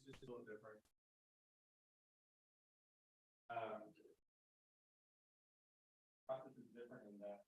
just a little different. Um, process is different in that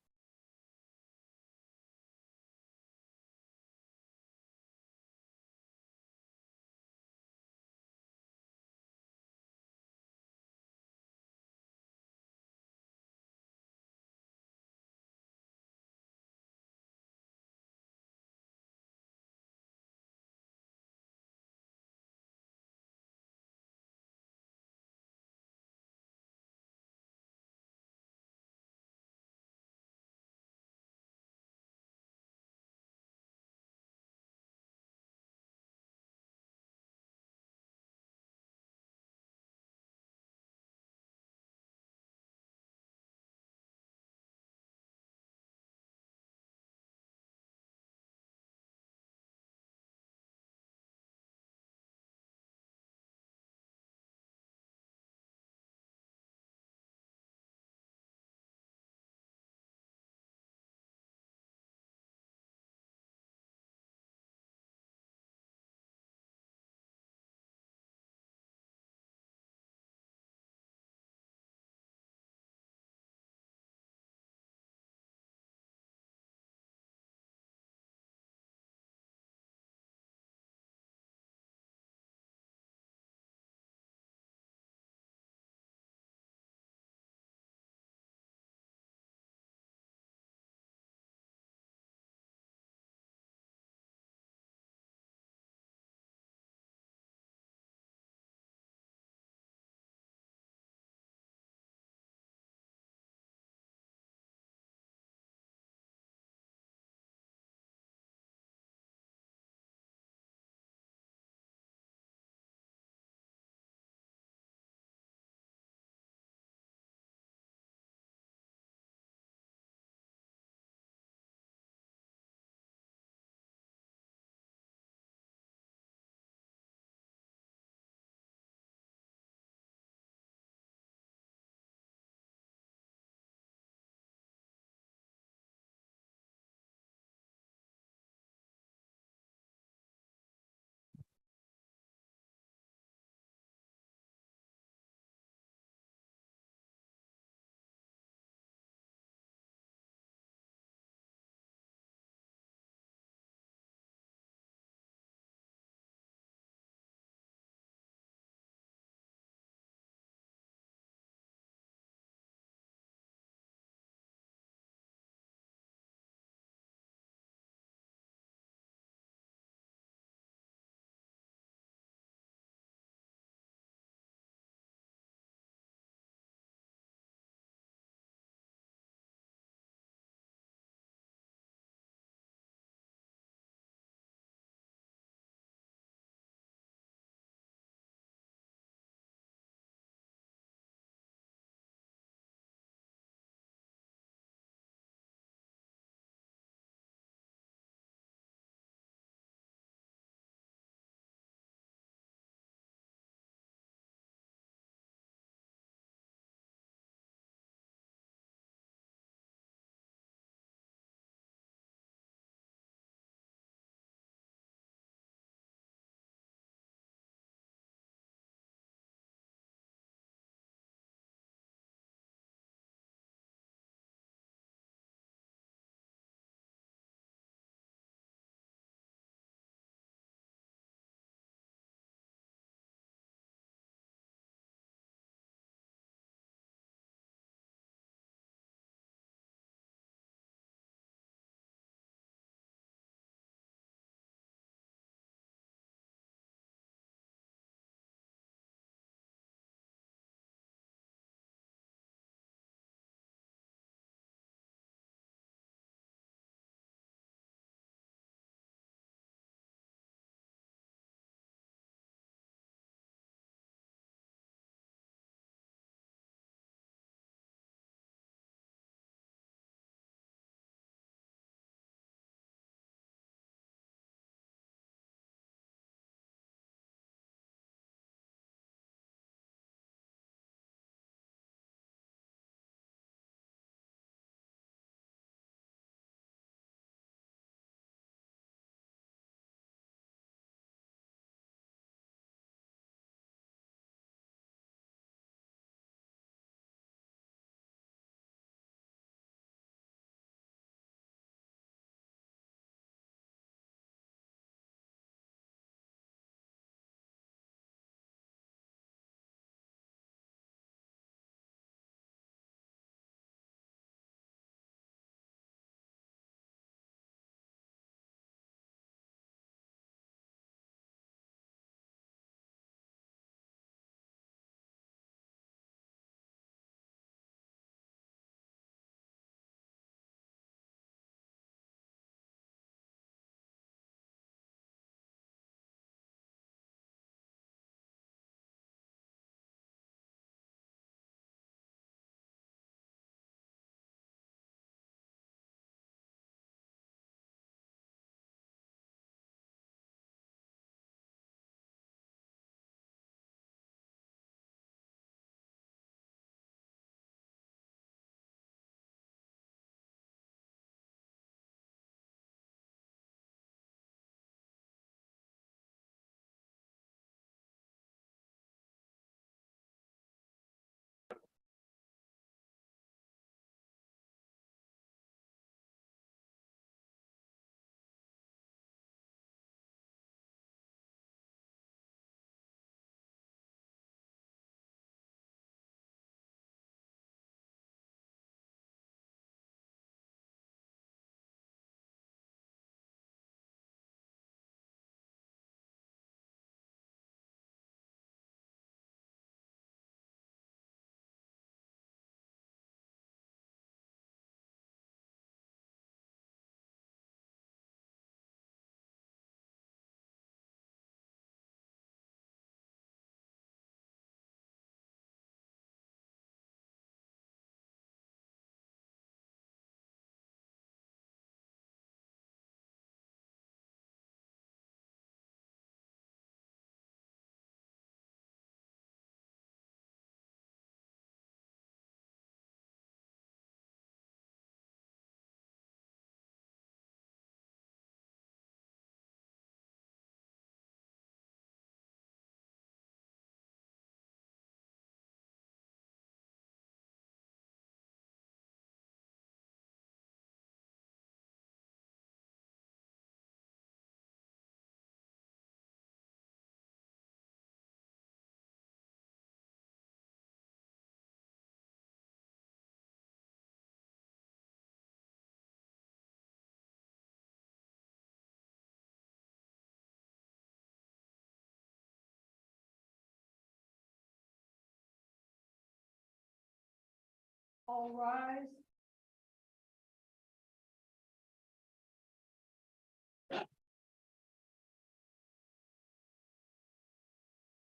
All rise.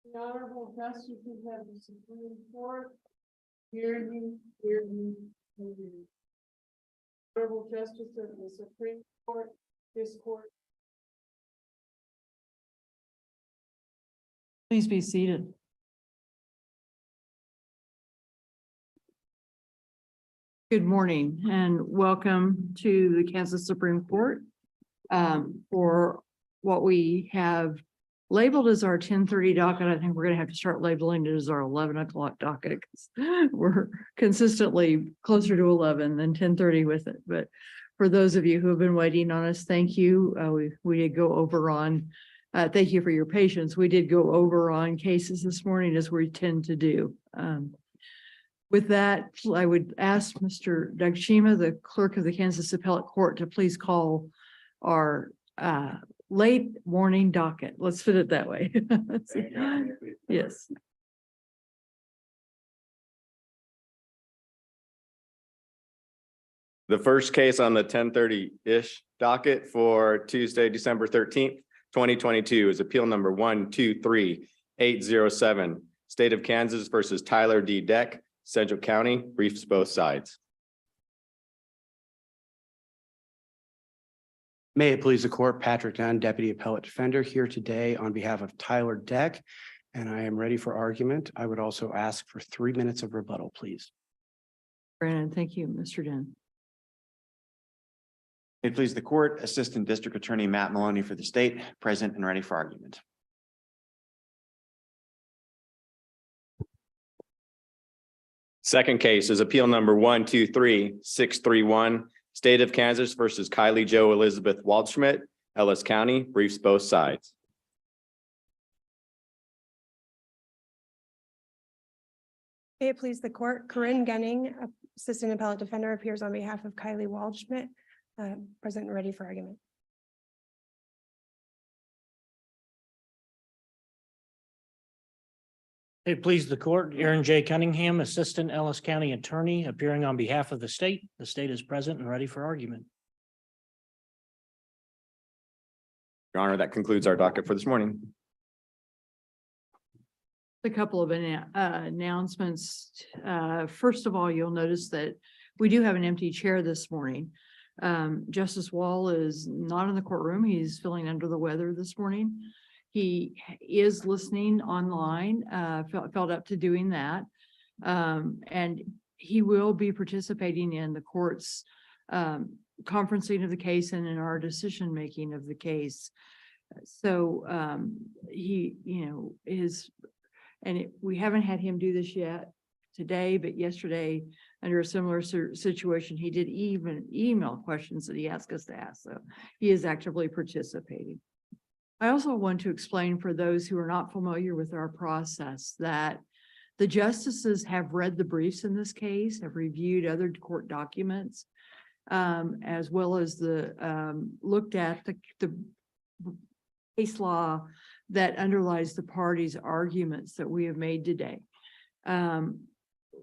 The Honorable Justices of the Supreme Court, hear you, hear you, hear you. Honorable Justice of the Supreme Court, this court. Please be seated. Good morning and welcome to the Kansas Supreme Court for what we have labeled as our 10:30 docket. I think we're going to have to start labeling it as our 11 o'clock docket because we're consistently closer to 11 than 10:30 with it. But for those of you who have been waiting on us, thank you. We did go over on, thank you for your patience. We did go over on cases this morning as we tend to do. With that, I would ask Mr. Doug Shima, the clerk of the Kansas Appellate Court, to please call our late morning docket. Let's fit it that way. Yes. The first case on the 10:30-ish docket for Tuesday, December 13th, 2022 is appeal number 123807, State of Kansas versus Tyler D. Deck, Central County, briefs both sides. May it please the court, Patrick Dunn, Deputy Appellate Defender, here today on behalf of Tyler Deck, and I am ready for argument. I would also ask for 3 minutes of rebuttal, please. Brandon, thank you, Mr. Dunn. May it please the court, Assistant District Attorney Matt Maloney for the state, present and ready for argument. Second case is appeal number 123631, State of Kansas versus Kylie Jo Elizabeth Waldschmidt, Ellis County, briefs both sides. May it please the court, Corinne Gunning, Assistant Appellate Defender, appears on behalf of Kylie Waldschmidt, present and ready for argument. It please the court, Aaron J. Cunningham, Assistant Ellis County Attorney, appearing on behalf of the state. The state is present and ready for argument. Your Honor, that concludes our docket for this morning. A couple of announcements. First of all, you'll notice that we do have an empty chair this morning. Justice Wall is not in the courtroom. He's feeling under the weather this morning. He is listening online, felt up to doing that. And he will be participating in the court's conferencing of the case and in our decision-making of the case. So he, we haven't had him do this yet today, but yesterday, under a similar situation, he did even email questions that he asked us to ask. So he is actively participating. I also want to explain for those who are not familiar with our process that the justices have read the briefs in this case, have reviewed other court documents, as well as looked at the case law that underlies the parties' arguments that we have made today.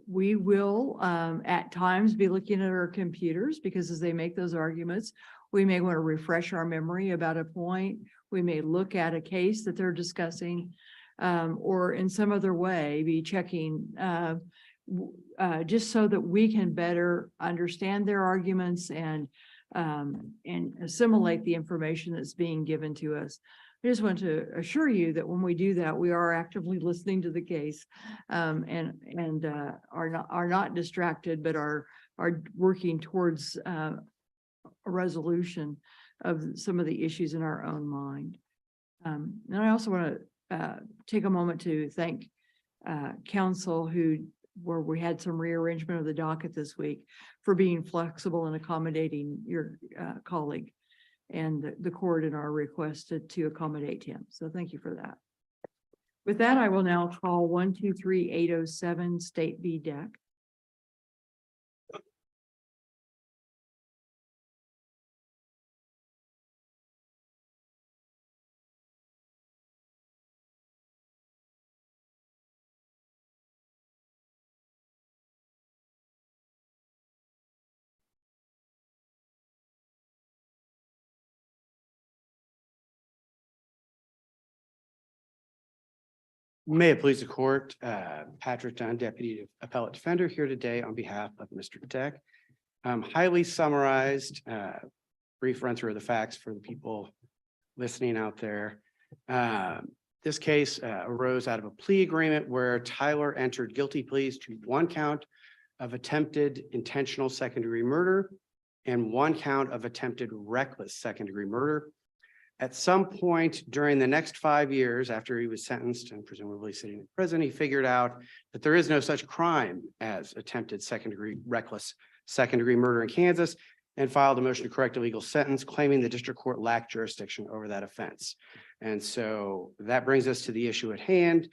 We will at times be looking at our computers because as they make those arguments, we may want to refresh our memory about a point. We may look at a case that they're discussing or in some other way be checking just so that we can better understand their arguments and assimilate the information that's being given to us. I just want to assure you that when we do that, we are actively listening to the case and are not distracted, but are working towards a resolution of some of the issues in our own mind. And I also want to take a moment to thank counsel where we had some rearrangement of the docket this week for being flexible and accommodating your colleague and the court in our request to accommodate him. So thank you for that. With that, I will now call 123807 State v. Deck. May it please the court, Patrick Dunn, Deputy Appellate Defender, here today on behalf of Mr. Deck. Highly summarized, brief run through of the facts for the people listening out there. This case arose out of a plea agreement where Tyler entered guilty pleas to one count of attempted intentional second-degree murder and one count of attempted reckless second-degree murder. At some point during the next 5 years after he was sentenced and presumably sitting in prison, he figured out that there is no such crime as attempted second-degree reckless second-degree murder in Kansas and filed a motion to correct a legal sentence claiming the district court lacked jurisdiction over that offense. And so that brings us to the issue at hand,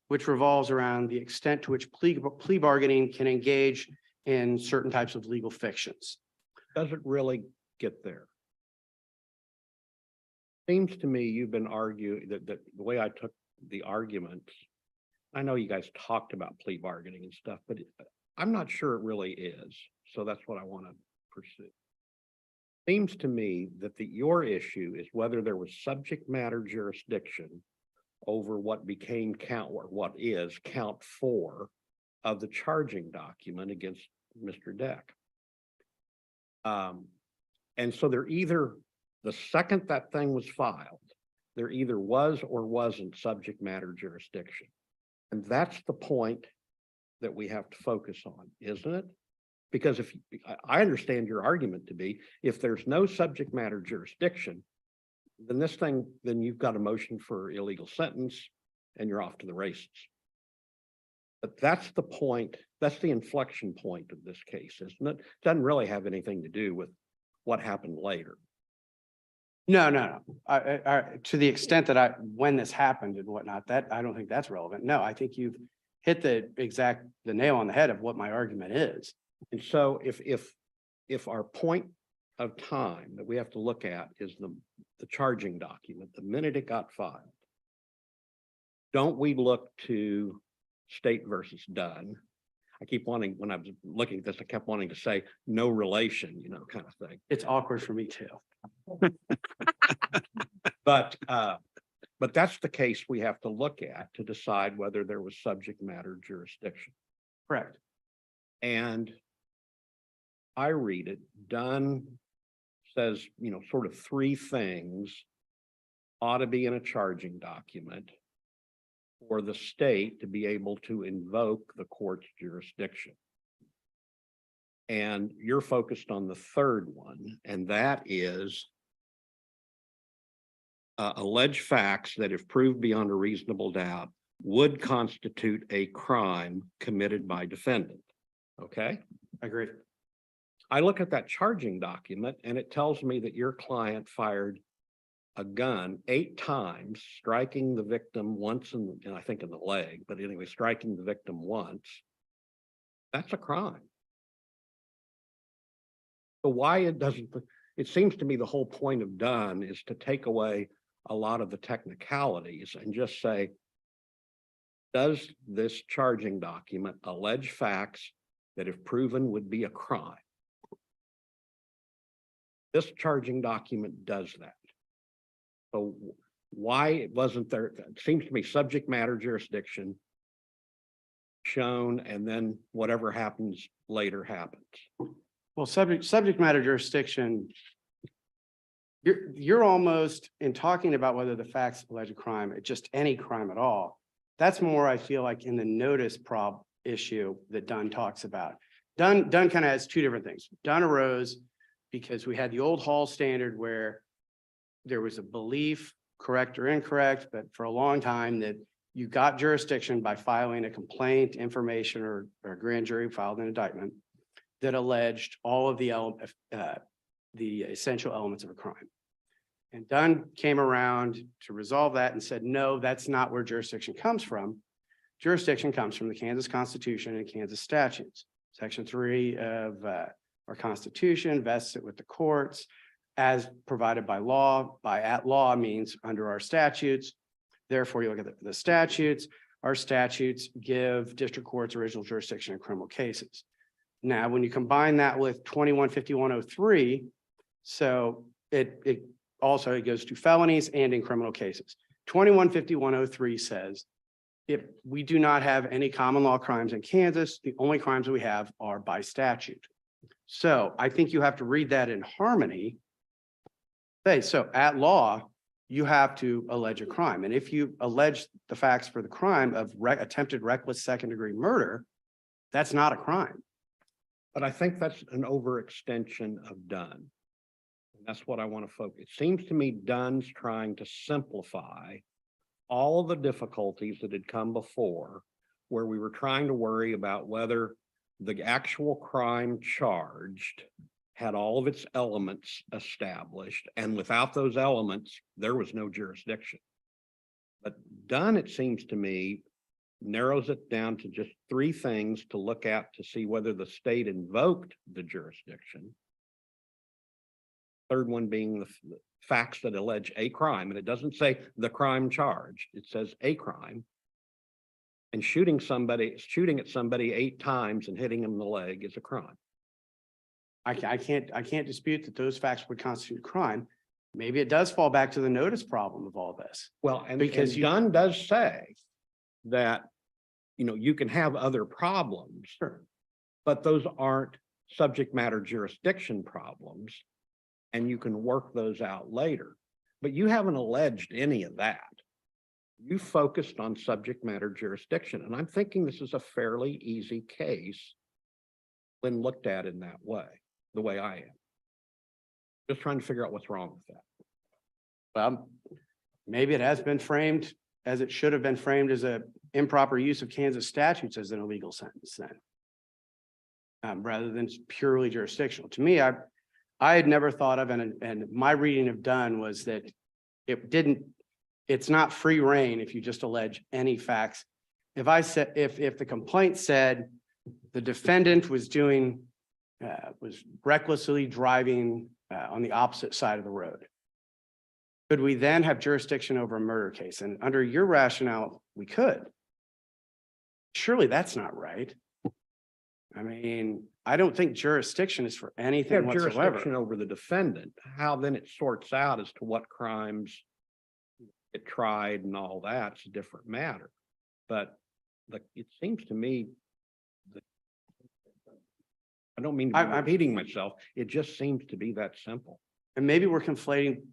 which revolves around the extent to which plea bargaining can engage in certain types of legal fictions. Does it really get there? Seems to me you've been arguing that the way I took the argument, I know you guys talked about plea bargaining and stuff, but I'm not sure it really is. So that's what I want to pursue. Seems to me that your issue is whether there was subject matter jurisdiction over what became what is count 4 of the charging document against Mr. Deck. And so they're either, the second that thing was filed, there either was or wasn't subject matter jurisdiction. And that's the point that we have to focus on, isn't it? Because if I understand your argument to be, if there's no subject matter jurisdiction, then you've got a motion for illegal sentence and you're off to the races. But that's the point, that's the inflection point of this case, isn't it? It doesn't really have anything to do with what happened later. No. To the extent that when this happened and whatnot, that I don't think that's relevant. No, I think you've hit the nail on the head of what my argument is. And so if our point of time that we have to look at is the charging document, the minute it got filed, don't we look to State versus Dunn? I keep wanting, when I was looking at this, I kept wanting to say no relation, kind of thing. It's awkward for me too. But that's the case we have to look at to decide whether there was subject matter jurisdiction. Correct. And I read it, Dunn says, sort of 3 things ought to be in a charging document for the state to be able to invoke the court's jurisdiction. And you're focused on the third one, and that is alleged facts that, if proved beyond a reasonable doubt, would constitute a crime committed by defendant. Okay? I agree. I look at that charging document and it tells me that your client fired a gun 8 times, striking the victim once and I think in the leg, but anyway, striking the victim once. That's a crime. So why it seems to me the whole point of Dunn is to take away a lot of the technicalities and just say, does this charging document allege facts that, if proven, would be a crime? This charging document does that. So why wasn't there, it seems to me, subject matter jurisdiction shown, and then whatever happens later happens. Well, subject matter jurisdiction, you're almost, in talking about whether the facts allege a crime, just any crime at all. That's more, I feel like, in the notice issue that Dunn talks about. Dunn kind of has 2 different things. Dunn arose because we had the old Hall standard where there was a belief, correct or incorrect, but for a long time that you got jurisdiction by filing a complaint, information, or a grand jury filed an indictment that alleged all of the essential elements of a crime. And Dunn came around to resolve that and said, no, that's not where jurisdiction comes from. Jurisdiction comes from the Kansas Constitution and Kansas statutes. Section 3 of our Constitution vests it with the courts as provided by law. By at law means under our statutes. Therefore, you look at the statutes. Our statutes give district courts original jurisdiction in criminal cases. Now, when you combine that with 215103, so it also goes to felonies and in criminal cases. 215103 says if we do not have any common law crimes in Kansas, the only crimes we have are by statute. So I think you have to read that in harmony. Say, so at law, you have to allege a crime. And if you allege the facts for the crime of attempted reckless second-degree murder, that's not a crime. But I think that's an overextension of Dunn. And that's what I want to focus. It seems to me Dunn's trying to simplify all of the difficulties that had come before, where we were trying to worry about whether the actual crime charged had all of its elements established, and without those elements, there was no jurisdiction. But Dunn, it seems to me, narrows it down to just three things to look at to see whether the state invoked the jurisdiction. Third one being the facts that allege a crime, and it doesn't say the crime charged, it says a crime. And shooting at somebody 8 times and hitting him in the leg is a crime. I can't dispute that those facts would constitute crime. Maybe it does fall back to the notice problem of all this. Well, and Because you- Dunn does say that, you can have other problems. Sure. But those aren't subject matter jurisdiction problems. And you can work those out later. But you haven't alleged any of that. You focused on subject matter jurisdiction. And I'm thinking this is a fairly easy case when looked at in that way, the way I am. Just trying to figure out what's wrong with that. Well, maybe it has been framed as it should have been framed as a improper use of Kansas statutes as an illegal sentence then. Rather than purely jurisdictional. To me, I had never thought of, and my reading of Dunn was that it's not free reign if you just allege any facts. If I said, if the complaint said the defendant was recklessly driving on the opposite side of the road, could we then have jurisdiction over a murder case? And under your rationale, we could. Surely that's not right. I mean, I don't think jurisdiction is for You anything have whatsoever. jurisdiction over the defendant. How then it sorts out as to what crimes it tried and all that's a different matter. But it seems to me that I don't mean to be I'm- repeating myself. It just seems to be that simple. And maybe we're conflating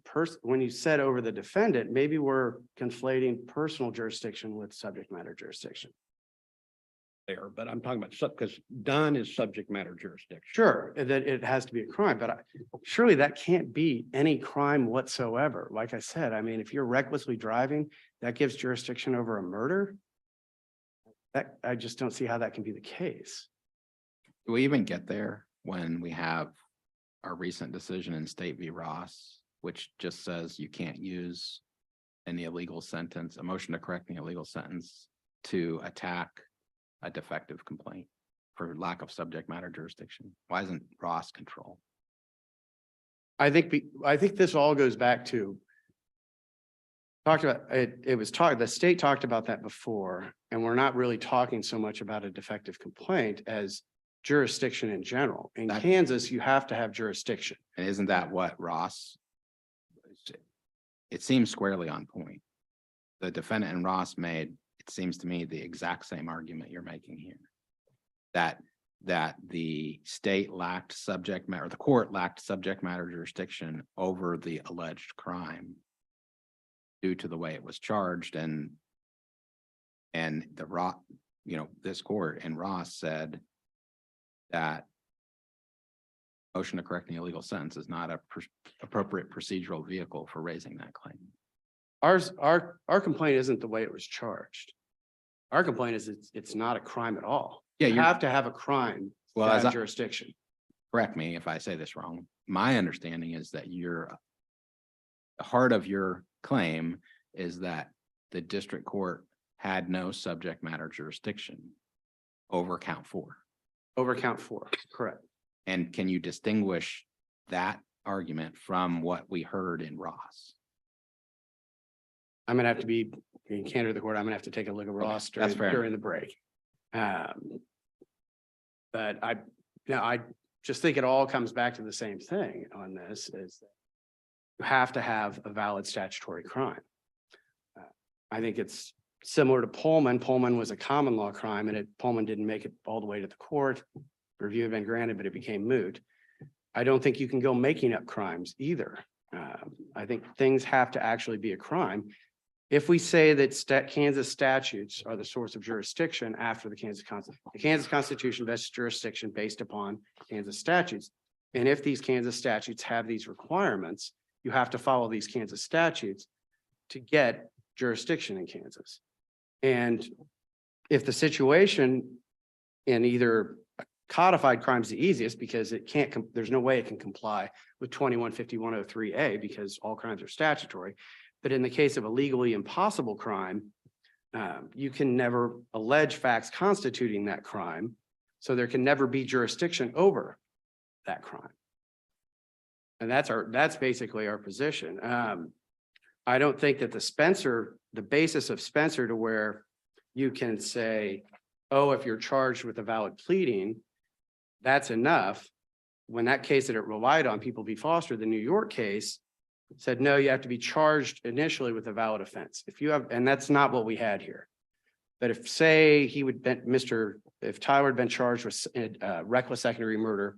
when you said over the defendant, maybe we're conflating personal jurisdiction with subject matter jurisdiction. There, but I'm talking about because Dunn is subject matter jurisdiction. Sure, that it has to be a crime, but surely that can't be any crime whatsoever. Like I said, I mean, if you're recklessly driving, that gives jurisdiction over a murder. I just don't see how that can be the case. Do we even get there when we have our recent decision in State v. Ross, which just says you can't use any illegal sentence, a motion to correct an illegal sentence to attack a defective complaint for lack of subject matter jurisdiction? Why isn't Ross control? I think this all goes back to talked about it. The state talked about that before, and we're not really talking so much about a defective complaint as jurisdiction in general. In Kansas, you have to have jurisdiction. And isn't that what Ross? It seems squarely on point. The defendant in Ross made, it seems to me, the exact same argument you're making here. That the state lacked subject matter, the court lacked subject matter jurisdiction over the alleged crime due to the way it was charged, and this court in Ross said that motion to correct an illegal sentence is not a appropriate procedural vehicle for raising that claim. Our complaint isn't the way it was charged. Our complaint is it's not a crime at all. Yeah, You you're- have to have a crime to Well, have jurisdiction. Correct me if I say this wrong. My understanding is that the heart of your claim is that the district court had no subject matter jurisdiction over count 4. Over count 4, correct. And can you distinguish that argument from what we heard in Ross? I'm gonna have to be in candor of the court. I'm gonna have to take a look at Ross that's fair. during the break. But I just think it all comes back to the same thing on this is that you have to have a valid statutory crime. I think it's similar to Pullman. Pullman was a common law crime and Pullman didn't make it all the way to the court. Review had been granted, but it became moot. I don't think you can go making up crimes either. I think things have to actually be a crime. If we say that Kansas statutes are the source of jurisdiction after the Kansas Constitution vests jurisdiction based upon Kansas statutes. And if these Kansas statutes have these requirements, you have to follow these Kansas statutes to get jurisdiction in Kansas. And if the situation in either codified crime is the easiest because it can't, there's no way it can comply with 215103A because all crimes are statutory. But in the case of a legally impossible crime, you can never allege facts constituting that crime. So there can never be jurisdiction over that crime. And that's basically our position. I don't think that the basis of Spencer to where you can say, oh, if you're charged with a valid pleading, that's enough. When that case that it relied on, People v. Foster, the New York case, said, no, you have to be charged initially with a valid offense. And that's not what we had here. But if Tyler had been charged with reckless secondary murder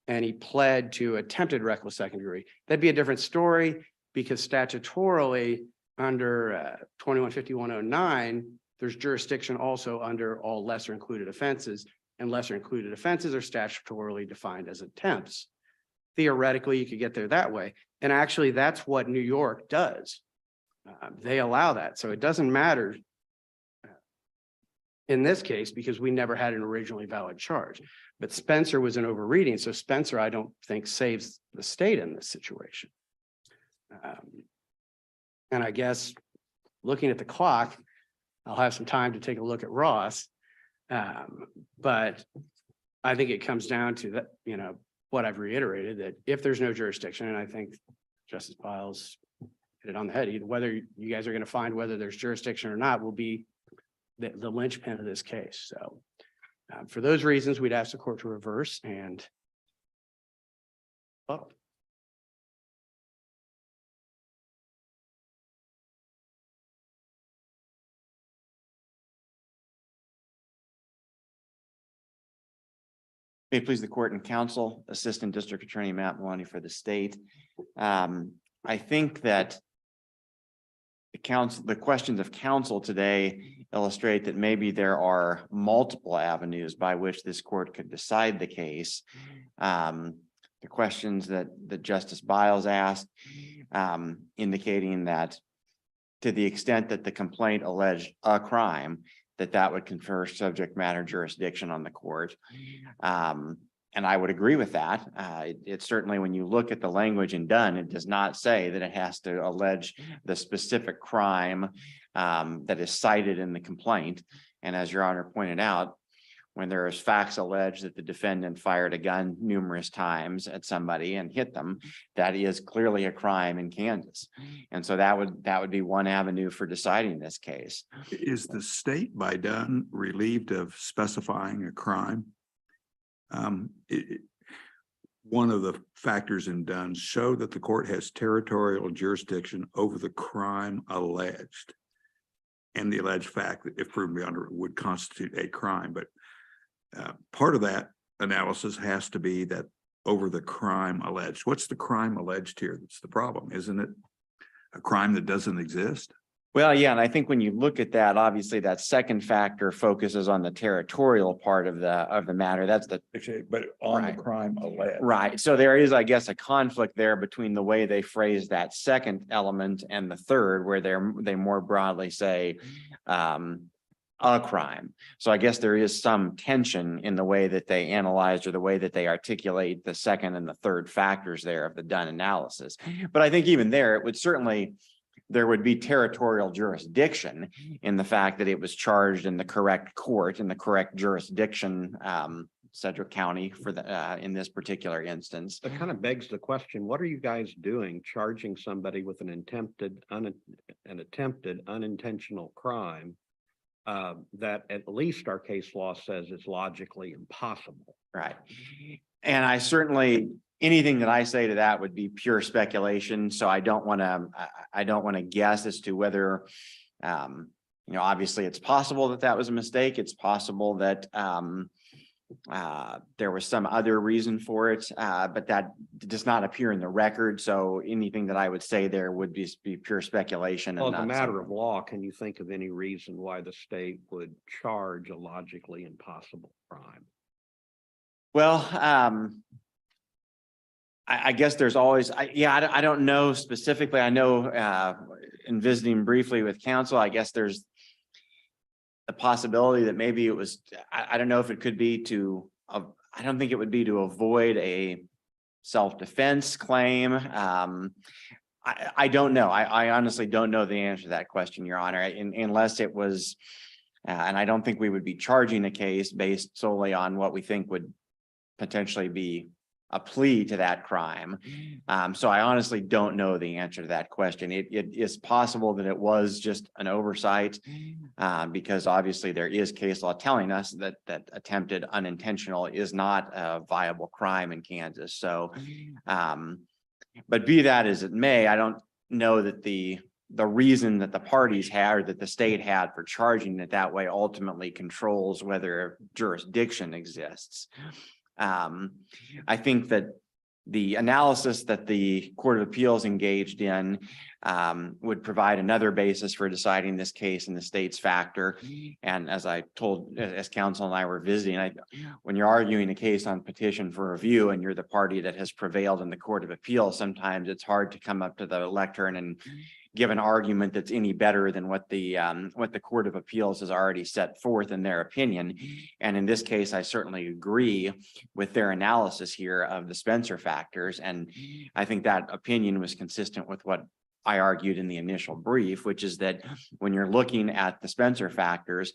and he pled to attempted reckless second degree, that'd be a different story because statutorily under 215109, there's jurisdiction also under all lesser included offenses, and lesser included offenses are statutorily defined as attempts. Theoretically, you could get there that way. And actually, that's what New York does. They allow that. So it doesn't matter in this case because we never had an originally valid charge. But Spencer was an overreading. So Spencer, I don't think, saves the state in this situation. And I guess looking at the clock, I'll have some time to take a look at Ross. But I think it comes down to that, what I've reiterated, that if there's no jurisdiction, and I think Justice Piles hit it on the head, either whether you guys are going to find whether there's jurisdiction or not will be the linchpin of this case. So for those reasons, we'd ask the court to reverse and vote. May it please the court and counsel, Assistant District Attorney Matt Maloney for the state. I think that the questions of counsel today illustrate that maybe there are multiple avenues by which this court could decide the case. The questions that Justice Biles asked, indicating that to the extent that the complaint alleged a crime, that would confer subject matter jurisdiction on the court. And I would agree with that. It's certainly, when you look at the language in Dunn, it does not say that it has to allege the specific crime that is cited in the complaint. And as Your Honor pointed out, when there is facts alleged that the defendant fired a gun numerous times at somebody and hit them, that is clearly a crime in Kansas. And so that would be one avenue for deciding this case. Is the state by Dunn relieved of specifying a crime? One of the factors in Dunn show that the court has territorial jurisdiction over the crime alleged. And the alleged fact that, if proven beyond, would constitute a crime. But part of that analysis has to be that over the crime alleged. What's the crime alleged here? That's the problem. Isn't it a crime that doesn't exist? Well, yeah, and I think when you look at that, obviously that second factor focuses on the territorial part of the matter. That's the But on Right. the crime alleged. right. So there is, I guess, a conflict there between the way they phrase that second element and the third, where they more broadly say a crime. So I guess there is some tension in the way that they analyze or the way that they articulate the second and the third factors there of the Dunn analysis. But I think even there, there would be territorial jurisdiction in the fact that it was charged in the correct court, in the correct jurisdiction, Sedgwick County in this particular instance. That kind of begs the question, what are you guys doing charging somebody with an attempted unintentional crime that at least our case law says is logically impossible? Right. And I certainly, anything that I say to that would be pure speculation. So I don't want to guess as to whether, obviously it's possible that that was a mistake. It's possible that there was some other reason for it, but that does not appear in the record. So anything that I would say there would be pure speculation. Well, And as a not matter something- of law, can you think of any reason why the state would charge a logically impossible crime? Well, I guess there's always, I don't know specifically. I know in visiting briefly with counsel, I guess there's the possibility that maybe it was, I don't know if it could be I don't think it would be to avoid a self-defense claim. I don't know. I honestly don't know the answer to that question, Your Honor, unless it was, and I don't think we would be charging a case based solely on what we think would potentially be a plea to that crime. So I honestly don't know the answer to that question. It is possible that it was just an oversight, because obviously there is case law telling us that attempted unintentional is not a viable crime in Kansas. So, but be that as it may, I don't know that the reason that the parties had or that the state had for charging it that way ultimately controls whether jurisdiction exists. I think that the analysis that the Court of Appeals engaged in would provide another basis for deciding this case in the state's factor. And as I told, as counsel and I were visiting, when you're arguing a case on petition for review and you're the party that has prevailed in the Court of Appeals, sometimes it's hard to come up to the lectern and give an argument that's any better than what the Court of Appeals has already set forth in their opinion. And in this case, I certainly agree with their analysis here of the Spencer factors. And I think that opinion was consistent with what I argued in the initial brief, which is that when you're looking at the Spencer factors,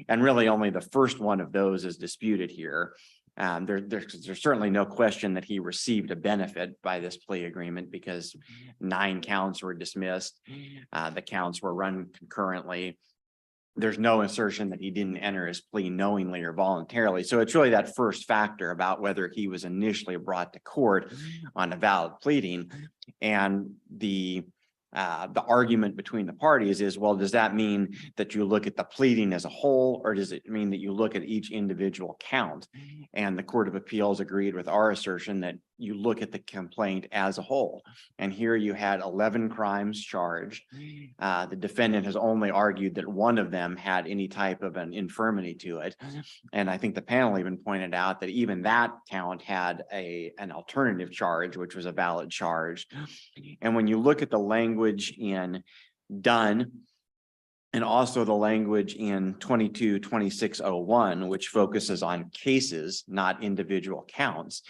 and really only the first one of those is disputed here, there's certainly no question that he received a benefit by this plea agreement because 9 counts were dismissed. The counts were run concurrently. There's no assertion that he didn't enter his plea knowingly or voluntarily. So it's really that first factor about whether he was initially brought to court on a valid pleading. And the argument between the parties is, well, does that mean that you look at the pleading as a whole, or does it mean that you look at each individual count? And the Court of Appeals agreed with our assertion that you look at the complaint as a whole. And here you had 11 crimes charged. The defendant has only argued that one of them had any type of an infirmity to it. And I think the panel even pointed out that even that count had an alternative charge, which was a valid charge. And when you look at the language in Dunn, and also the language in 22-2601, which focuses on cases, not individual counts,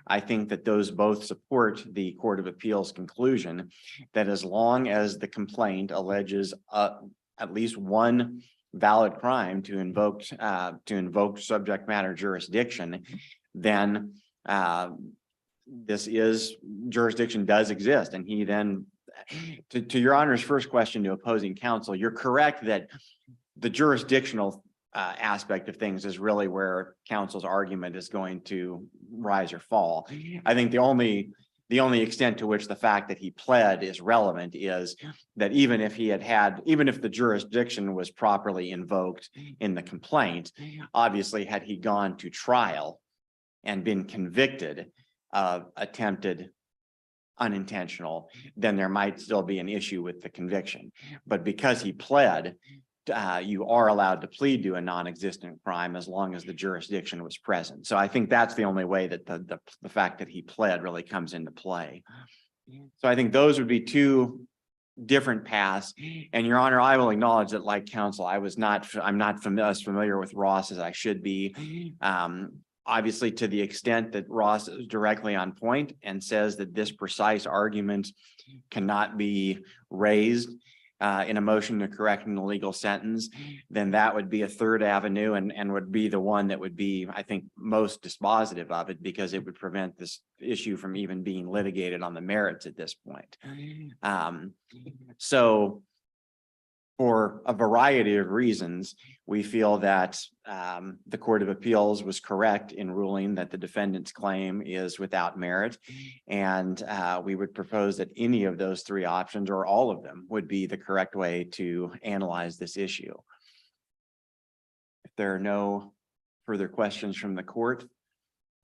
I think that those both support the Court of Appeals conclusion that as long as the complaint alleges at least one valid crime to invoke subject matter jurisdiction, then jurisdiction does exist. And he then, to your Honor's first question to opposing counsel, you're correct that the jurisdictional aspect of things is really where counsel's argument is going to rise or fall. I think the only extent to which the fact that he pled is relevant is that even if the jurisdiction was properly invoked in the complaint, obviously had he gone to trial and been convicted of attempted unintentional, then there might still be an issue with the conviction. But because he pled, you are allowed to plead to a non-existent crime as long as the jurisdiction was present. So I think that's the only way that the fact that he pled really comes into play. So I think those would be two different paths. And Your Honor, I will acknowledge that, like counsel, I'm not as familiar with Ross as I should be. Obviously, to the extent that Ross is directly on point and says that this precise argument cannot be raised in a motion to correct an illegal sentence, then that would be a third avenue and would be the one that would be, I think, most dispositive of it, because it would prevent this issue from even being litigated on the merits at this point. So for a variety of reasons, we feel that the Court of Appeals was correct in ruling that the defendant's claim is without merit. And we would propose that any of those three options or all of them would be the correct way to analyze this issue. If there are no further questions from the court,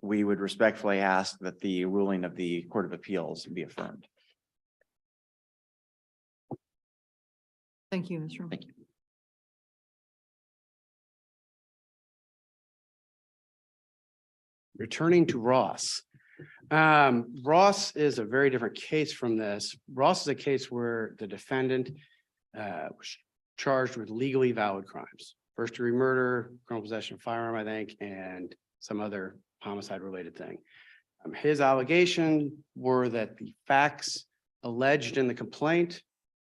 we would respectfully ask that the ruling of the Court of Appeals be affirmed. Thank you, Mr. Thank you. Returning to Ross. Ross is a very different case from this. Ross is a case where the defendant was charged with legally valid crimes. First degree murder, criminal possession of firearm, I think, and some other homicide related thing. His allegation were that the facts alleged in the complaint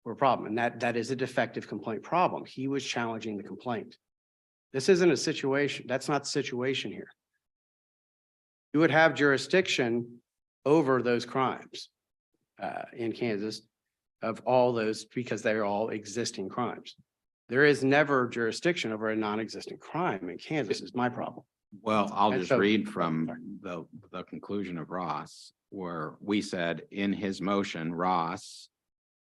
were a problem, and that is a defective complaint problem. He was challenging the complaint. This isn't a situation, that's not the situation here. You would have jurisdiction over those crimes in Kansas of all those because they're all existing crimes. There is never jurisdiction over a non-existent crime in Kansas is my problem. Well, I'll And just so- read from the conclusion of Ross, where we said in his motion, Ross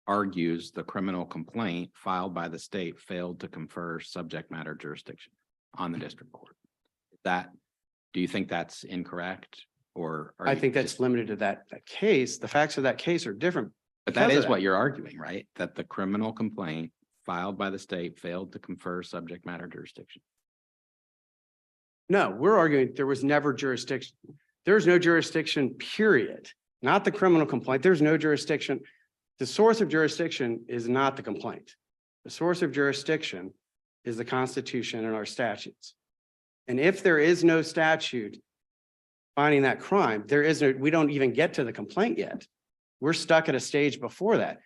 argues the criminal complaint filed by the state failed to confer subject matter jurisdiction on the district court. Do you think that's incorrect? Or I think that's limited to that case. The facts of that case are different. but that because of is that. what you're arguing, right? That the criminal complaint filed by the state failed to confer subject matter jurisdiction. No, we're arguing there was never jurisdiction. There's no jurisdiction, period. Not the criminal complaint. There's no jurisdiction. The source of jurisdiction is not the complaint. The source of jurisdiction is the Constitution and our statutes. And if there is no statute finding that crime, we don't even get to the complaint yet. We're stuck at a stage before that.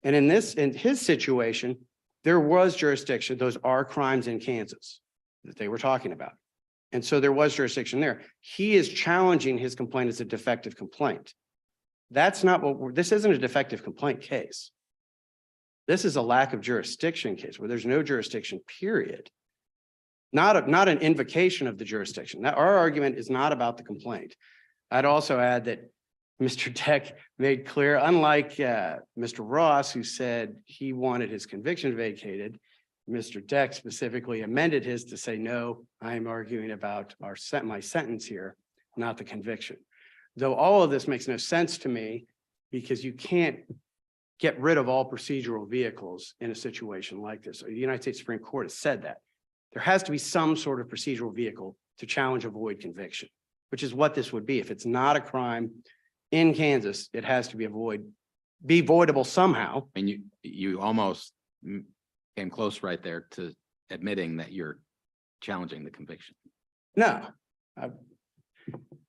And in his situation, there was jurisdiction. Those are crimes in Kansas that they were talking about. And so there was jurisdiction there. He is challenging his complaint as a defective complaint. That's not this isn't a defective complaint case. This is a lack of jurisdiction case where there's no jurisdiction, period. Not an invocation of the jurisdiction. Our argument is not about the complaint. I'd also add that Mr. Deck made clear, unlike Mr. Ross, who said he wanted his conviction vacated, Mr. Deck specifically amended his to say, no, I'm arguing about my sentence here, not the conviction. Though all of this makes no sense to me because you can't get rid of all procedural vehicles in a situation like this. The United States Supreme Court has said that. There has to be some sort of procedural vehicle to challenge a void conviction, which is what this would be. If it's not a crime in Kansas, it has to be be voidable somehow. And you almost came close right there to admitting that you're challenging the conviction. No.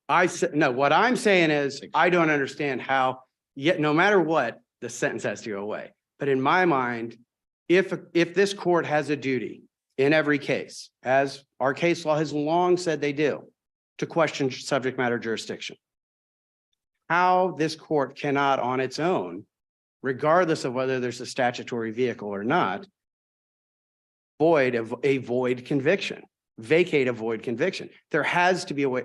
I said, no, what I'm saying is, I don't understand how, yet no matter what, the sentence has to go away. But in my mind, if this court has a duty in every case, as our case law has long said they do, to question subject matter jurisdiction, how this court cannot on its own, regardless of whether there's a statutory vehicle or not, void of a void conviction, vacate a void conviction. There has to be a way.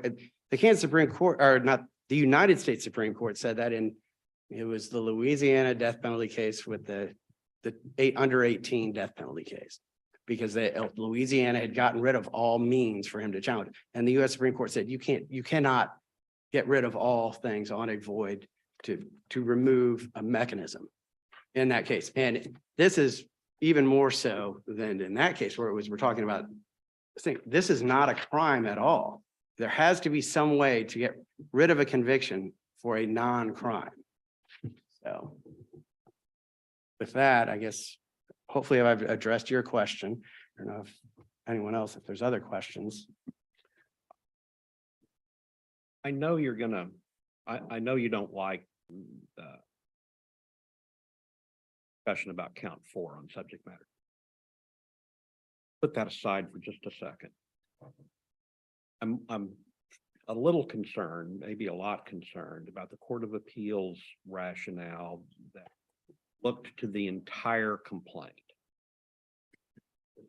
The Kansas Supreme Court, or not, the United States Supreme Court said that it was the Louisiana death penalty case with the under 18 death penalty case, because Louisiana had gotten rid of all means for him to challenge. And the US Supreme Court said, you cannot get rid of all things on a void to remove a mechanism in that case. And this is even more so than in that case where we're talking about, this is not a crime at all. There has to be some way to get rid of a conviction for a non-crime. So with that, I guess, hopefully I've addressed your question. I don't know if anyone else, if there's other questions. I know you're gonna, I know you don't like the discussion about count 4 on subject matter. Put that aside for just a second. I'm a little concerned, maybe a lot concerned about the Court of Appeals rationale that looked to the entire complaint.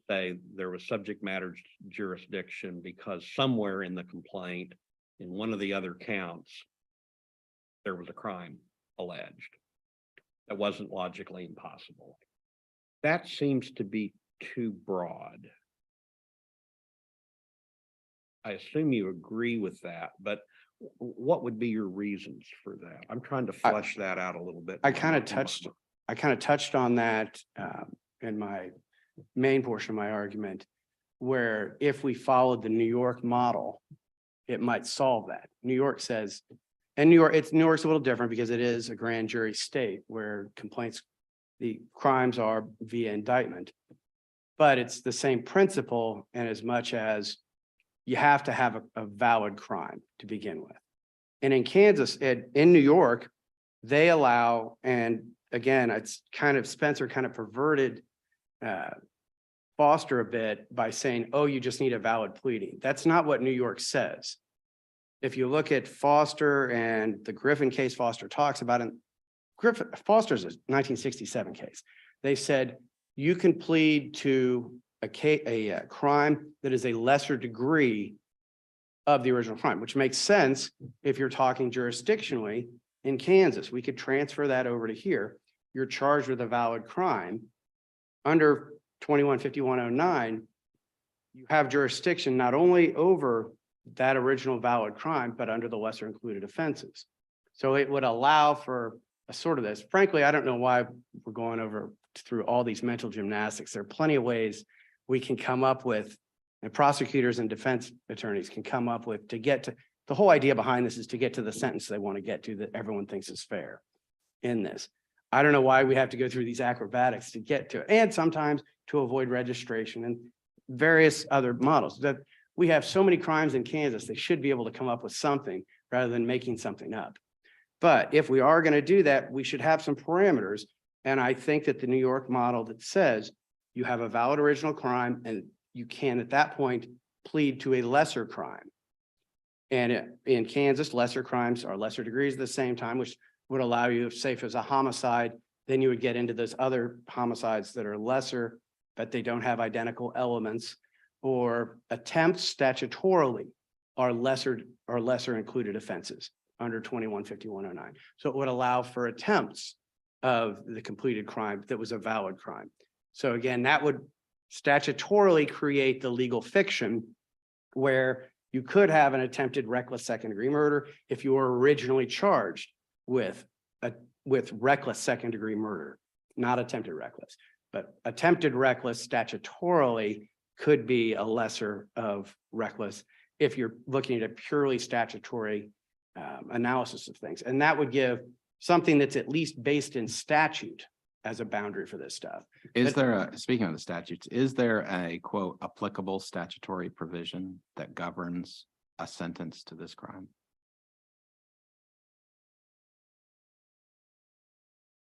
Say there was subject matter jurisdiction because somewhere in the complaint, in one of the other counts, there was a crime alleged. That wasn't logically impossible. That seems to be too broad. I assume you agree with that, but what would be your reasons for that? I'm trying to flesh that out a little bit. I kind of touched on that in my main portion of my argument, where if we followed the New York model, it might solve that. New York says, and New York's a little different because it is a grand jury state where complaints, the crimes are via indictment. But it's the same principle in as much as you have to have a valid crime to begin with. And in Kansas, in New York, they allow, and again, it's kind of Spencer kind of perverted Foster a bit by saying, oh, you just need a valid pleading. That's not what New York says. If you look at Foster and the Griffin case Foster talks about, and Foster's a 1967 case. They said you can plead to a crime that is a lesser degree of the original crime, which makes sense if you're talking jurisdictionally in Kansas. We could transfer that over to here. You're charged with a valid crime. Under 215109, you have jurisdiction not only over that original valid crime, but under the lesser included offenses. So it would allow for a sort of this. Frankly, I don't know why we're going through all these mental gymnastics. There are plenty of ways we can come up with, and prosecutors and defense attorneys can come up with to get to, the whole idea behind this is to get to the sentence they want to get to that everyone thinks is fair in this. I don't know why we have to go through these acrobatics to get to it, and sometimes to avoid registration and various other models. That we have so many crimes in Kansas, they should be able to come up with something rather than making something up. But if we are going to do that, we should have some parameters. And I think that the New York model that says you have a valid original crime and you can at that point plead to a lesser crime. And in Kansas, lesser crimes are lesser degrees at the same time, which would allow you, say if it was a homicide, then you would get into those other homicides that are lesser, but they don't have identical elements, or attempts statutorily are lesser included offenses under 215109. So it would allow for attempts of the completed crime that was a valid crime. So again, that would statutorily create the legal fiction where you could have an attempted reckless second degree murder if you were originally charged with reckless second degree murder, not attempted reckless, but attempted reckless statutorily could be a lesser of reckless if you're looking at a purely statutory analysis of things. And that would give something that's at least based in statute as a boundary for this stuff. Is there a, speaking of the statutes, is there a quote applicable statutory provision that governs a sentence to this crime?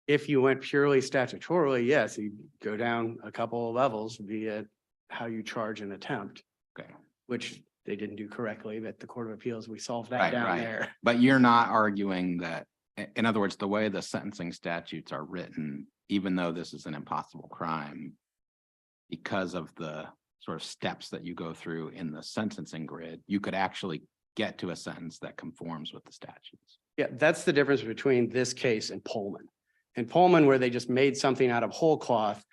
If you went purely statutorily, yes, you go down a couple of levels via how you charge an attempt. Okay. Which they didn't do correctly, but the Court of Appeals, we solved that Right, down right. there. But you're not arguing that, in other words, the way the sentencing statutes are written, even though this is an impossible crime, because of the sort of steps that you go through in the sentencing grid, you could actually get to a sentence that conforms with the statutes. Yeah, that's the difference between this case and Pullman. In Pullman, where they just made something out of whole cloth,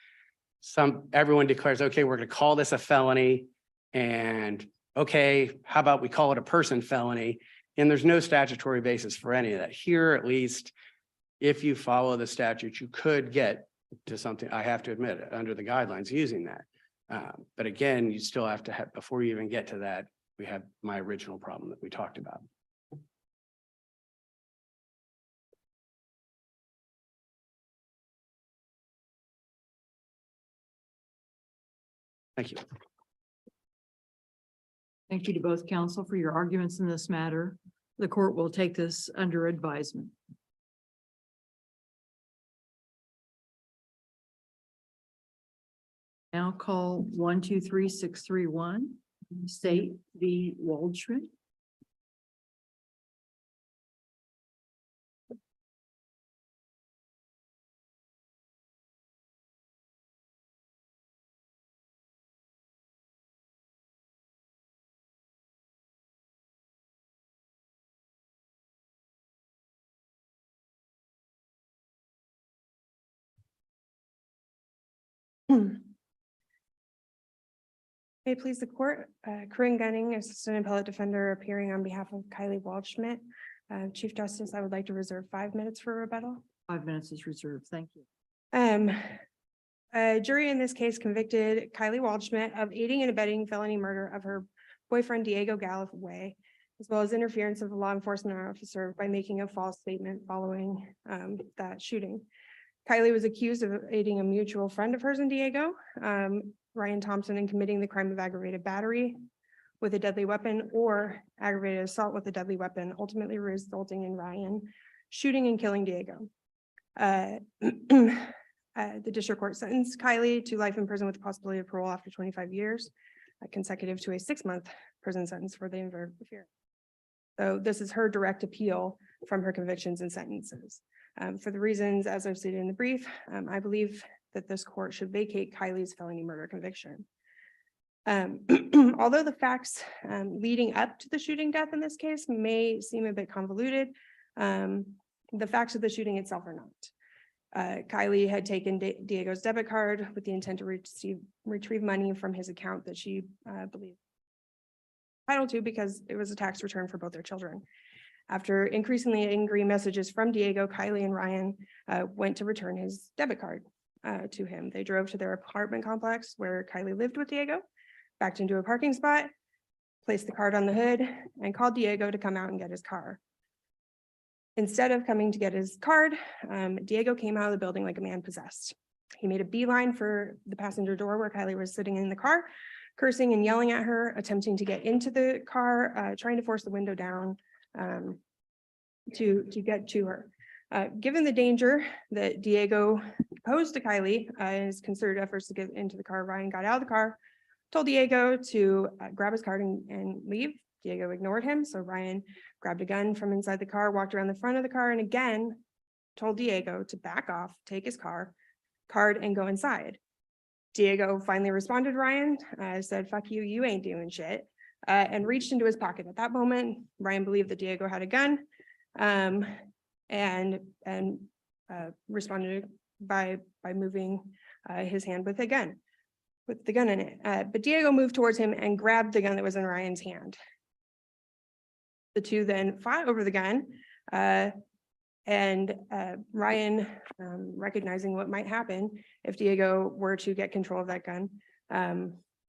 everyone declares, okay, we're going to call this a felony, and okay, how about we call it a person felony? And there's no statutory basis for any of that. Here, at least, if you follow the statute, you could get to something, I have to admit, under the guidelines using that. But again, you still have to have, before you even get to that, we have my original problem that we talked about. Thank you. Thank you to both counsel for your arguments in this matter. The court will take this under advisement. Now call 123631, State v. Waldschmidt. May it please the court, Corinne Gunning, Assistant Appellate Defender appearing on behalf of Kylie Waldschmidt. Chief Justice, I would like to reserve 5 minutes for rebuttal. 5 minutes is reserved. Thank you. A jury in this case convicted Kylie Waldschmidt of aiding and abetting felony murder of her boyfriend Diego Galloway, as well as interference of a law enforcement officer by making a false statement following that shooting. Kylie was accused of aiding a mutual friend of hers and Diego, Ryan Thompson, in committing the crime of aggravated battery with a deadly weapon or aggravated assault with a deadly weapon, ultimately resulting in Ryan shooting and killing Diego. The district court sentenced Kylie to life in prison with the possibility of parole after 25 years, consecutive to a 6-month prison sentence for the interference. So this is her direct appeal from her convictions and sentences. For the reasons, as I've stated in the brief, I believe that this court should vacate Kylie's felony murder conviction. Although the facts leading up to the shooting death in this case may seem a bit convoluted, the facts of the shooting itself are not. Kylie had taken Diego's debit card with the intent to retrieve money from his account that she believed entitled to because it was a tax return for both their children. After increasingly angry messages from Diego, Kylie and Ryan went to return his debit card to him. They drove to their apartment complex where Kylie lived with Diego, backed into a parking spot, placed the card on the hood, and called Diego to come out and get his car. Instead of coming to get his card, Diego came out of the building like a man possessed. He made a beeline for the passenger door where Kylie was sitting in the car, cursing and yelling at her, attempting to get into the car, trying to force the window down to get to her. Given the danger that Diego posed to Kylie in his concerted efforts to get into the car, Ryan got out of the car, told Diego to grab his card and leave. Diego ignored him, so Ryan grabbed a gun from inside the car, walked around the front of the car, and again told Diego to back off, take his card, and go inside. Diego finally responded to Ryan, said, "Fuck you, you ain't doing shit," and reached into his pocket. At that moment, Ryan believed that Diego had a gun, and responded by moving his hand with the gun in it. But Diego moved towards him and grabbed the gun that was in Ryan's hand. The two then fought over the gun, and Ryan, recognizing what might happen if Diego were to get control of that gun,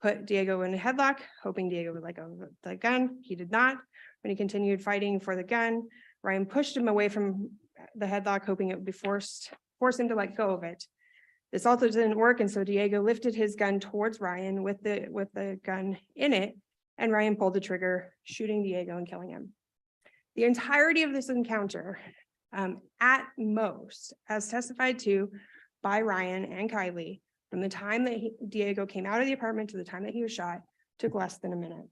put Diego in a headlock, hoping Diego would let go of the gun. He did not. When he continued fighting for the gun, Ryan pushed him away from the headlock, hoping it would be force him to let go of it. This also didn't work, and so Diego lifted his gun towards Ryan with the gun in it, and Ryan pulled the trigger, shooting Diego and killing him. The entirety of this encounter, at most, as testified to by Ryan and Kylie, from the time that Diego came out of the apartment to the time that he was shot, took less than a minute.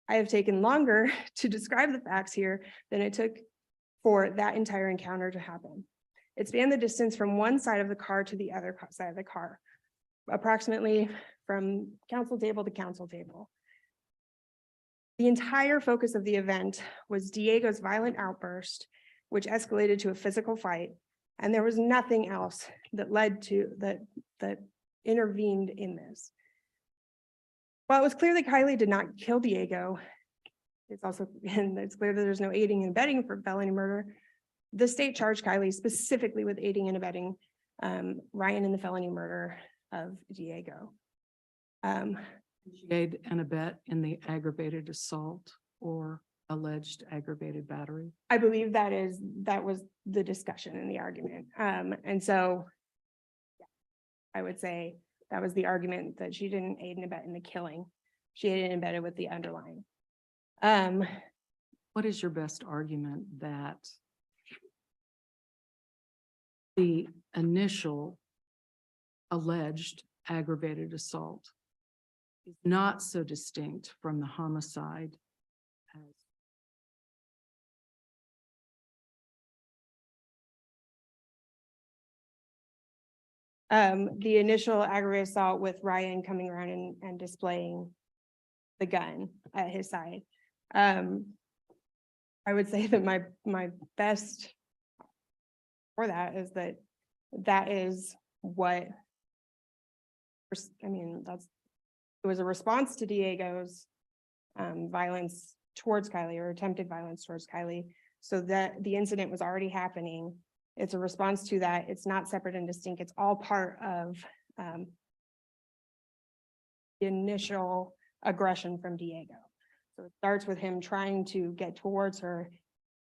I have taken longer to describe the facts here than it took for that entire encounter to happen. It spanned the distance from one side of the car to the other side of the car, approximately from counsel table to counsel table. The entire focus of the event was Diego's violent outburst, which escalated to a physical fight, and there was nothing else that led to that intervened in this. While it was clear that Kylie did not kill Diego, it's clear that there's no aiding and abetting for felony murder. The state charged Kylie specifically with aiding and abetting Ryan in the felony murder of Diego. Aid and abet in the aggravated assault or alleged aggravated battery? I believe that was the discussion in the argument. And so yeah, I would say that was the argument, that she didn't aid and abet in the killing. She aided and abetted with the underlying. What is your best argument that the initial alleged aggravated assault is not so distinct from the homicide as the initial aggravated assault with Ryan coming around and displaying the gun at his side? I would say that my best for that is that is what, I mean, that's it was a response to Diego's violence towards Kylie or attempted violence towards Kylie. So that the incident was already happening. It's a response to that. It's not separate and distinct. It's all part of the initial aggression from Diego. So it starts with him trying to get towards her.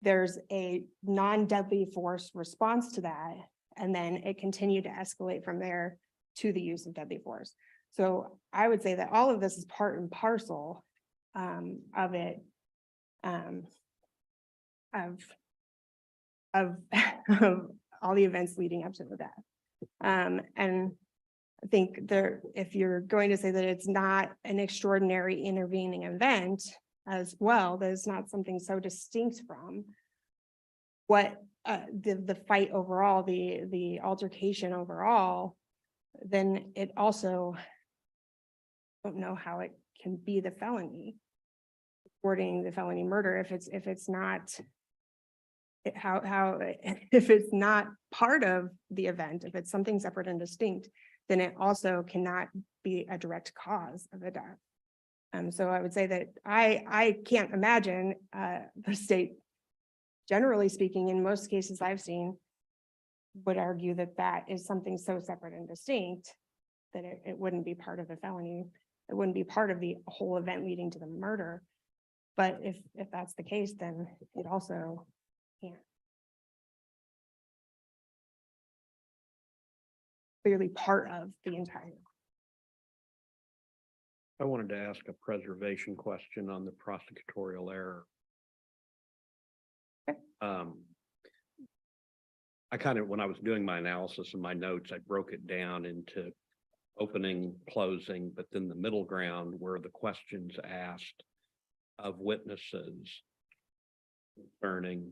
There's a non-deadly force response to that. And then it continued to escalate from there to the use of deadly force. So I would say that all of this is part and parcel of it. Of all the events leading up to the death. And I think there, if you're going to say that it's not an extraordinary intervening event as well, that it's not something so distinct from what the fight overall, the altercation overall, then it also, don't know how it can be the felony, supporting the felony murder if it's not if it's not part of the event, if it's something separate and distinct, then it also cannot be a direct cause of the death. So I would say that I can't imagine the state, generally speaking, in most cases I've seen, would argue that that is something so separate and distinct that it wouldn't be part of the felony. It wouldn't be part of the whole event leading to the murder. But if that's the case, then it also can't. Clearly part of the entire. I wanted to ask a preservation question on the prosecutorial error. Okay. I kind of, when I was doing my analysis in my notes, I broke it down into opening, closing, but then the middle ground were the questions asked of witnesses concerning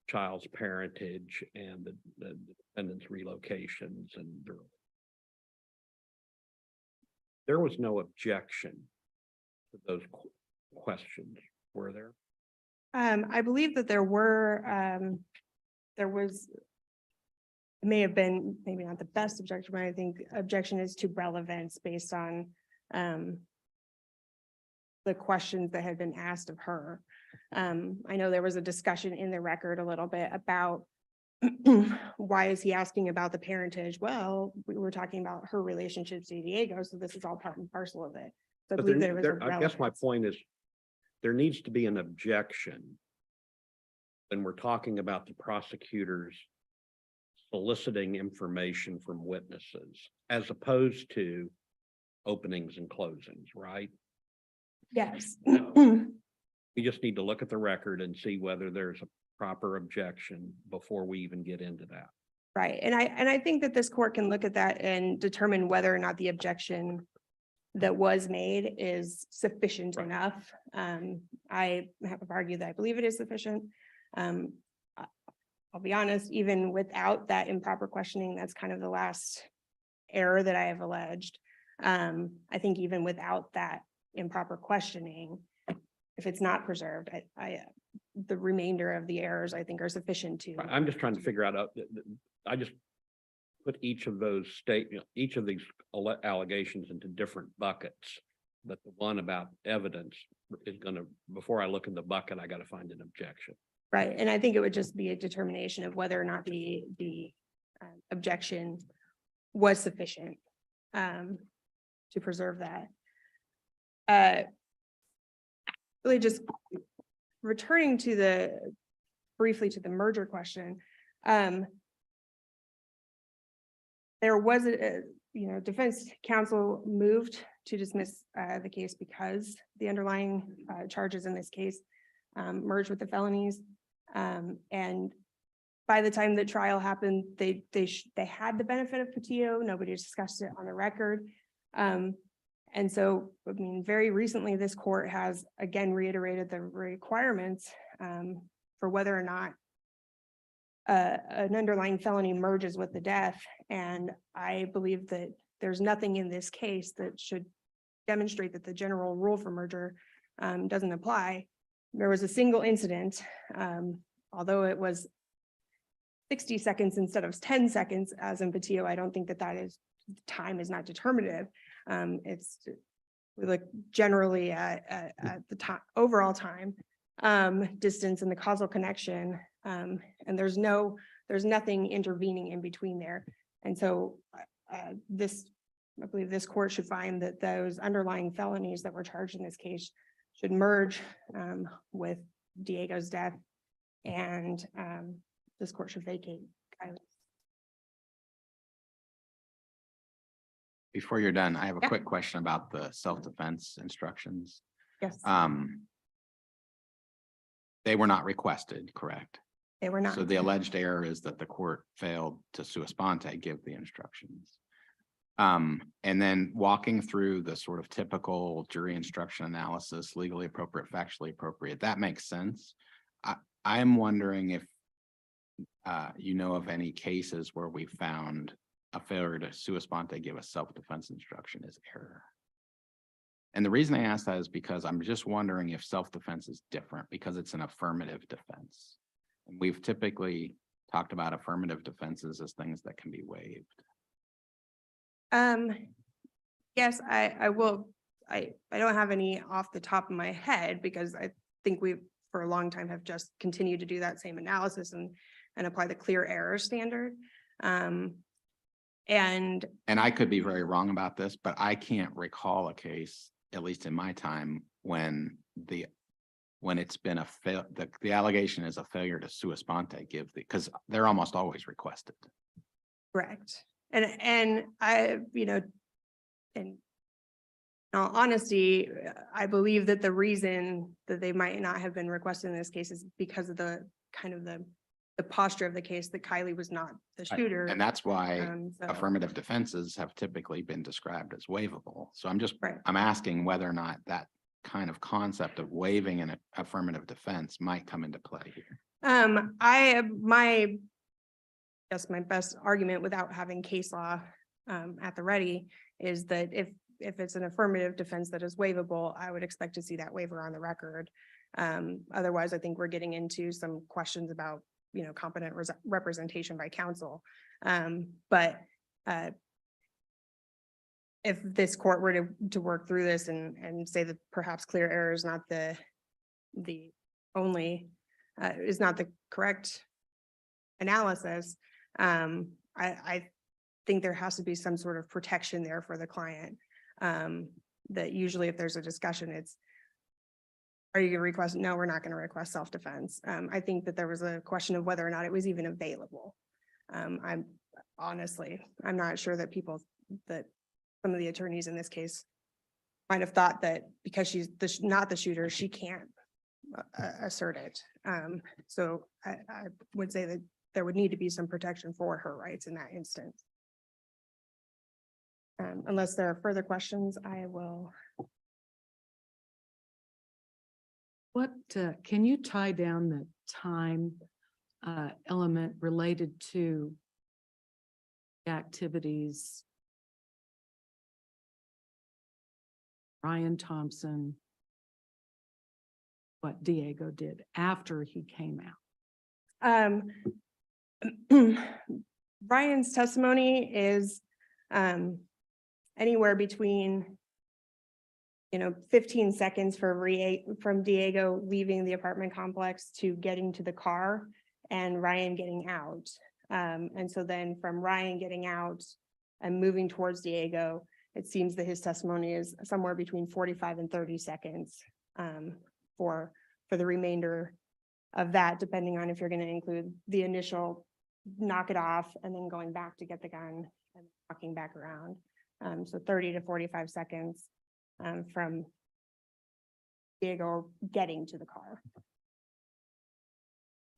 child's parentage and the defendant's relocations, and there was no objection to those questions, were there? I believe that there were, there was, it may have been maybe not the best objection, but I think objection is to relevance based on the questions that had been asked of her. I know there was a discussion in the record a little bit about why is he asking about the parentage? Well, we were talking about her relationship to Diego, so this is all part and parcel of it. So I But believe that it was. I guess my point is, there needs to be an objection when we're talking about the prosecutors soliciting information from witnesses, as opposed to openings and closings, right? Yes. We just need to look at the record and see whether there's a proper objection before we even get into that. Right. And I think that this court can look at that and determine whether or not the objection that was made is sufficient Right. enough. I have argued that I believe it is sufficient. I'll be honest, even without that improper questioning, that's kind of the last error that I have alleged. I think even without that improper questioning, if it's not preserved, the remainder of the errors I think are sufficient to. I'm just trying to figure out, I just put each of those each of these allegations into different buckets. But the one about evidence is gonna, before I look in the bucket, I gotta find an objection. Right, and I think it would just be a determination of whether or not the objection was sufficient to preserve that. Really just returning to briefly to the merger question. There was defense counsel moved to dismiss the case because the underlying charges in this case merged with the felonies. And by the time the trial happened, they had the benefit of Patillo. Nobody discussed it on the record. And so, I mean, very recently, this court has again reiterated the requirements for whether or not an underlying felony merges with the death. And I believe that there's nothing in this case that should demonstrate that the general rule for merger doesn't apply. There was a single incident, although it was 60 seconds instead of 10 seconds as in Patillo. I don't think that that is time is not determinative. We look generally at the time, overall time, distance and the causal connection. And there's nothing intervening in between there. And so I believe this court should find that those underlying felonies that were charged in this case should merge with Diego's death, and this court should vacate. Before you're done, I have a Yeah. quick question about the self-defense instructions. Yes, They were not requested, correct? they were not. So the alleged error is that the court failed to sua sponte give the instructions. And then walking through the sort of typical jury instruction analysis, legally appropriate, factually appropriate, that makes sense. I am wondering if you know of any cases where we found a failure to sua sponte give a self-defense instruction is error. And the reason I ask that is because I'm just wondering if self-defense is different because it's an affirmative defense. And we've typically talked about affirmative defenses as things that can be waived. Yes, I will. I don't have any off the top of my head because I think we for a long time have just continued to do that same analysis and apply the clear error standard. And I could be very wrong about this, but I can't recall a case, at least in my time, when it's been the allegation is a failure to sua sponte give because they're almost always requested. correct. And I, in all honesty, I believe that the reason that they might not have been requested in this case is because of the kind of the posture of the case that Kylie was not the shooter. And that's why So- affirmative defenses have typically been described as waivable. So Right. I'm asking whether or not that kind of concept of waiving an affirmative defense might come into play here. My best argument without having case law at the ready is that if it's an affirmative defense that is waivable, I would expect to see that waiver on the record. Otherwise, I think we're getting into some questions about, competent representation by counsel. But if this court were to work through this and say that perhaps clear error is not the only, is not the correct analysis, I think there has to be some sort of protection there for the client. That usually if there's a discussion, it's, are you gonna request? No, we're not gonna request self-defense. I think that there was a question of whether or not it was even available. I'm not sure that some of the attorneys in this case might have thought that because she's not the shooter, she can't assert it. So I would say that there would need to be some protection for her rights in that instance. Unless there are further questions, I will. Can you tie down the time element related to the activities Ryan Thompson, what Diego did after he came out? Ryan's testimony is anywhere between 15 seconds from Diego leaving the apartment complex to getting to the car and Ryan getting out. And so then from Ryan getting out and moving towards Diego, it seems that his testimony is somewhere between 45 and 30 seconds for the remainder of that, depending on if you're going to include the initial knock it off and then going back to get the gun and walking back around. So 30 to 45 seconds from Diego getting to the car.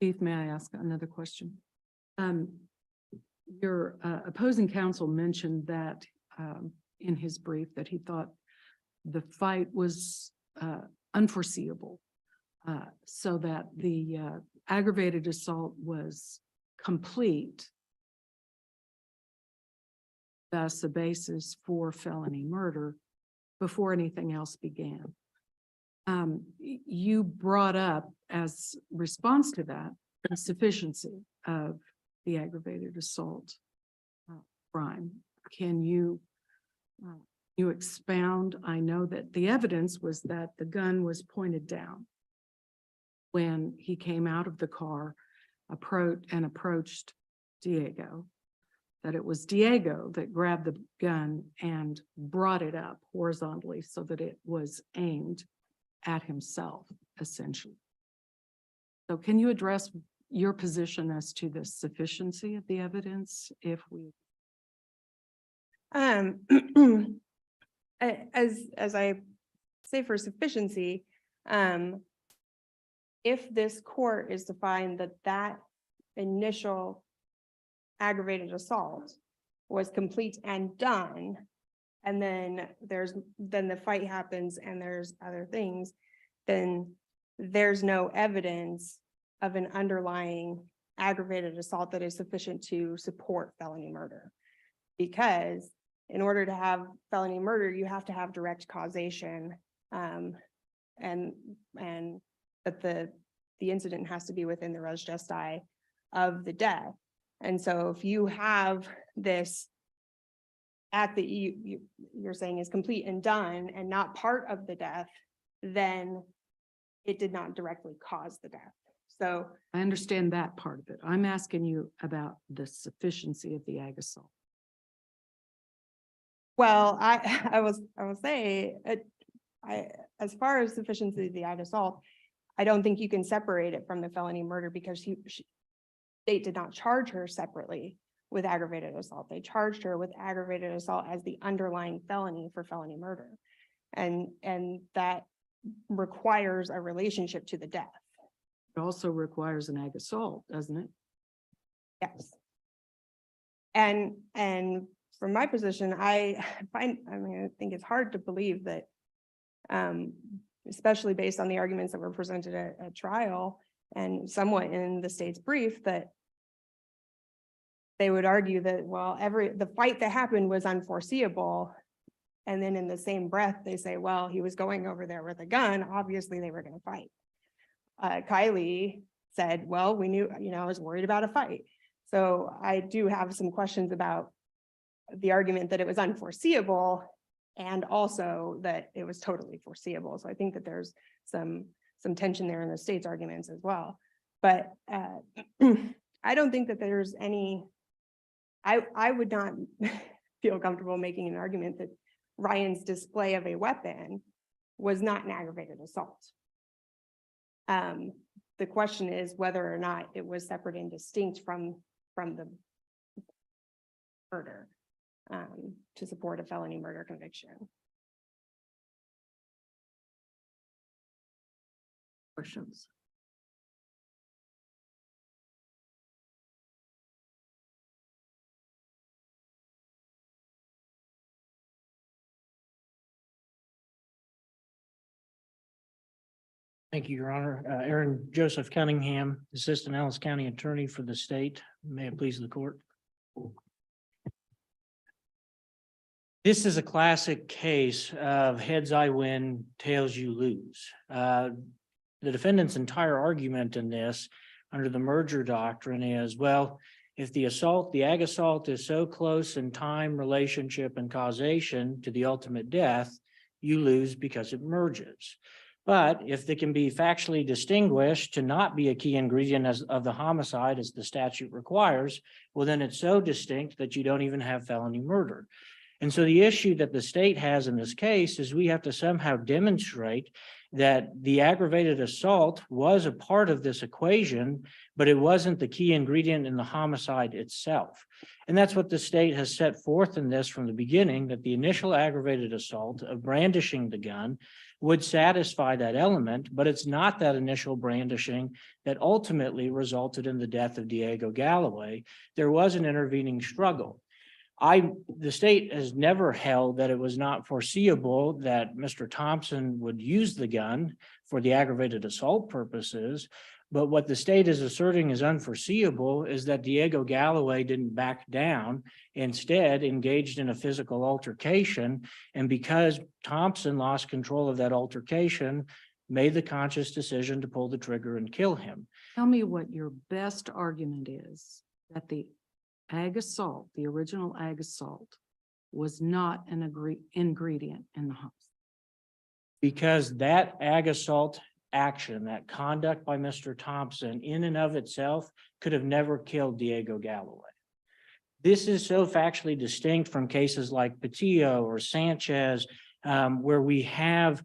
Chief, may I ask another question? Your opposing counsel mentioned that in his brief that he thought the fight was unforeseeable, so that the aggravated assault was complete, thus a basis for felony murder before anything else began. You brought up as response to that the sufficiency of the aggravated assault crime. can you you expound? I know that the evidence was that the gun was pointed down when he came out of the car, approached Diego, that it was Diego that grabbed the gun and brought it up horizontally so that it was aimed at himself, essentially. So can you address your position as to the sufficiency of the evidence if we? As I say for sufficiency, if this court is to find that that initial aggravated assault was complete and done, and then the fight happens and there's other things, then there's no evidence of an underlying aggravated assault that is sufficient to support felony murder. Because in order to have felony murder, you have to have direct causation, and that the incident has to be within the res gestae of the death. And so if you have this act that you're saying is complete and done and not part of the death, then it did not directly cause the death. So I understand that part of it. I'm asking you about the sufficiency of the ag assault. well, I will say, as far as sufficiency of the ag assault, I don't think you can separate it from the felony murder because state did not charge her separately with aggravated assault. They charged her with aggravated assault as the underlying felony for felony murder. And that requires a relationship to the death. It also requires an ag assault, doesn't it? Yes. And from my position, I think it's hard to believe that, especially based on the arguments that were presented at trial and somewhat in the state's brief, that they would argue that, well, the fight that happened was unforeseeable. And then in the same breath, they say, well, he was going over there with a gun. Obviously they were going to fight. Kylie said, well, we knew, I was worried about a fight. So I do have some questions about the argument that it was unforeseeable and also that it was totally foreseeable. So I think that there's some tension there in the state's arguments as well. But I don't think that there's any, I would not feel comfortable making an argument that Ryan's display of a weapon was not an aggravated assault. The question is whether or not it was separate and distinct from the murder to support a felony murder conviction. Questions? Thank you, Your Honor. Aaron Joseph Cunningham, Assistant Ellis County Attorney for the state. May it please the court. This is a classic case of heads I win, tails you lose. The defendant's entire argument in this under the merger doctrine is, well, if the ag assault is so close in time, relationship, and causation to the ultimate death, you lose because it merges. But if they can be factually distinguished to not be a key ingredient of the homicide as the statute requires, well, then it's so distinct that you don't even have felony murder. And so the issue that the state has in this case is we have to somehow demonstrate that the aggravated assault was a part of this equation, but it wasn't the key ingredient in the homicide itself. And that's what the state has set forth in this from the beginning, that the initial aggravated assault of brandishing the gun would satisfy that element, but it's not that initial brandishing that ultimately resulted in the death of Diego Galloway. There was an intervening struggle. The state has never held that it was not foreseeable that Mr. Thompson would use the gun for the aggravated assault purposes. But what the state is asserting is unforeseeable is that Diego Galloway didn't back down, instead engaged in a physical altercation. And because Thompson lost control of that altercation, made the conscious decision to pull the trigger and kill him. Tell me what your best argument is that the ag assault, the original ag assault, was not an ingredient in the homicide? Because that ag assault action, that conduct by Mr. Thompson in and of itself could have never killed Diego Galloway. This is so factually distinct from cases like Patillo or Sanchez, where we have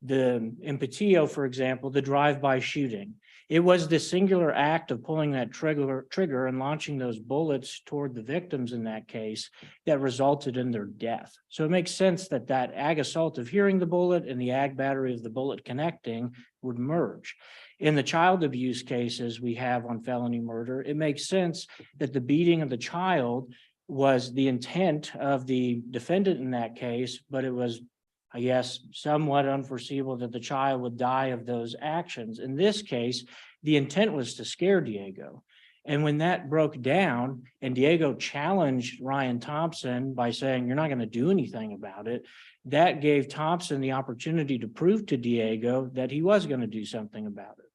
in Patillo, for example, the drive-by shooting. It was the singular act of pulling that trigger and launching those bullets toward the victims in that case that resulted in their death. So it makes sense that that ag assault of hearing the bullet and the ag battery of the bullet connecting would merge. In the child abuse cases we have on felony murder, it makes sense that the beating of the child was the intent of the defendant in that case, but it was, I guess, somewhat unforeseeable that the child would die of those actions. In this case, the intent was to scare Diego. And when that broke down and Diego challenged Ryan Thompson by saying, "You're not going to do anything about it," that gave Thompson the opportunity to prove to Diego that he was going to do something about it.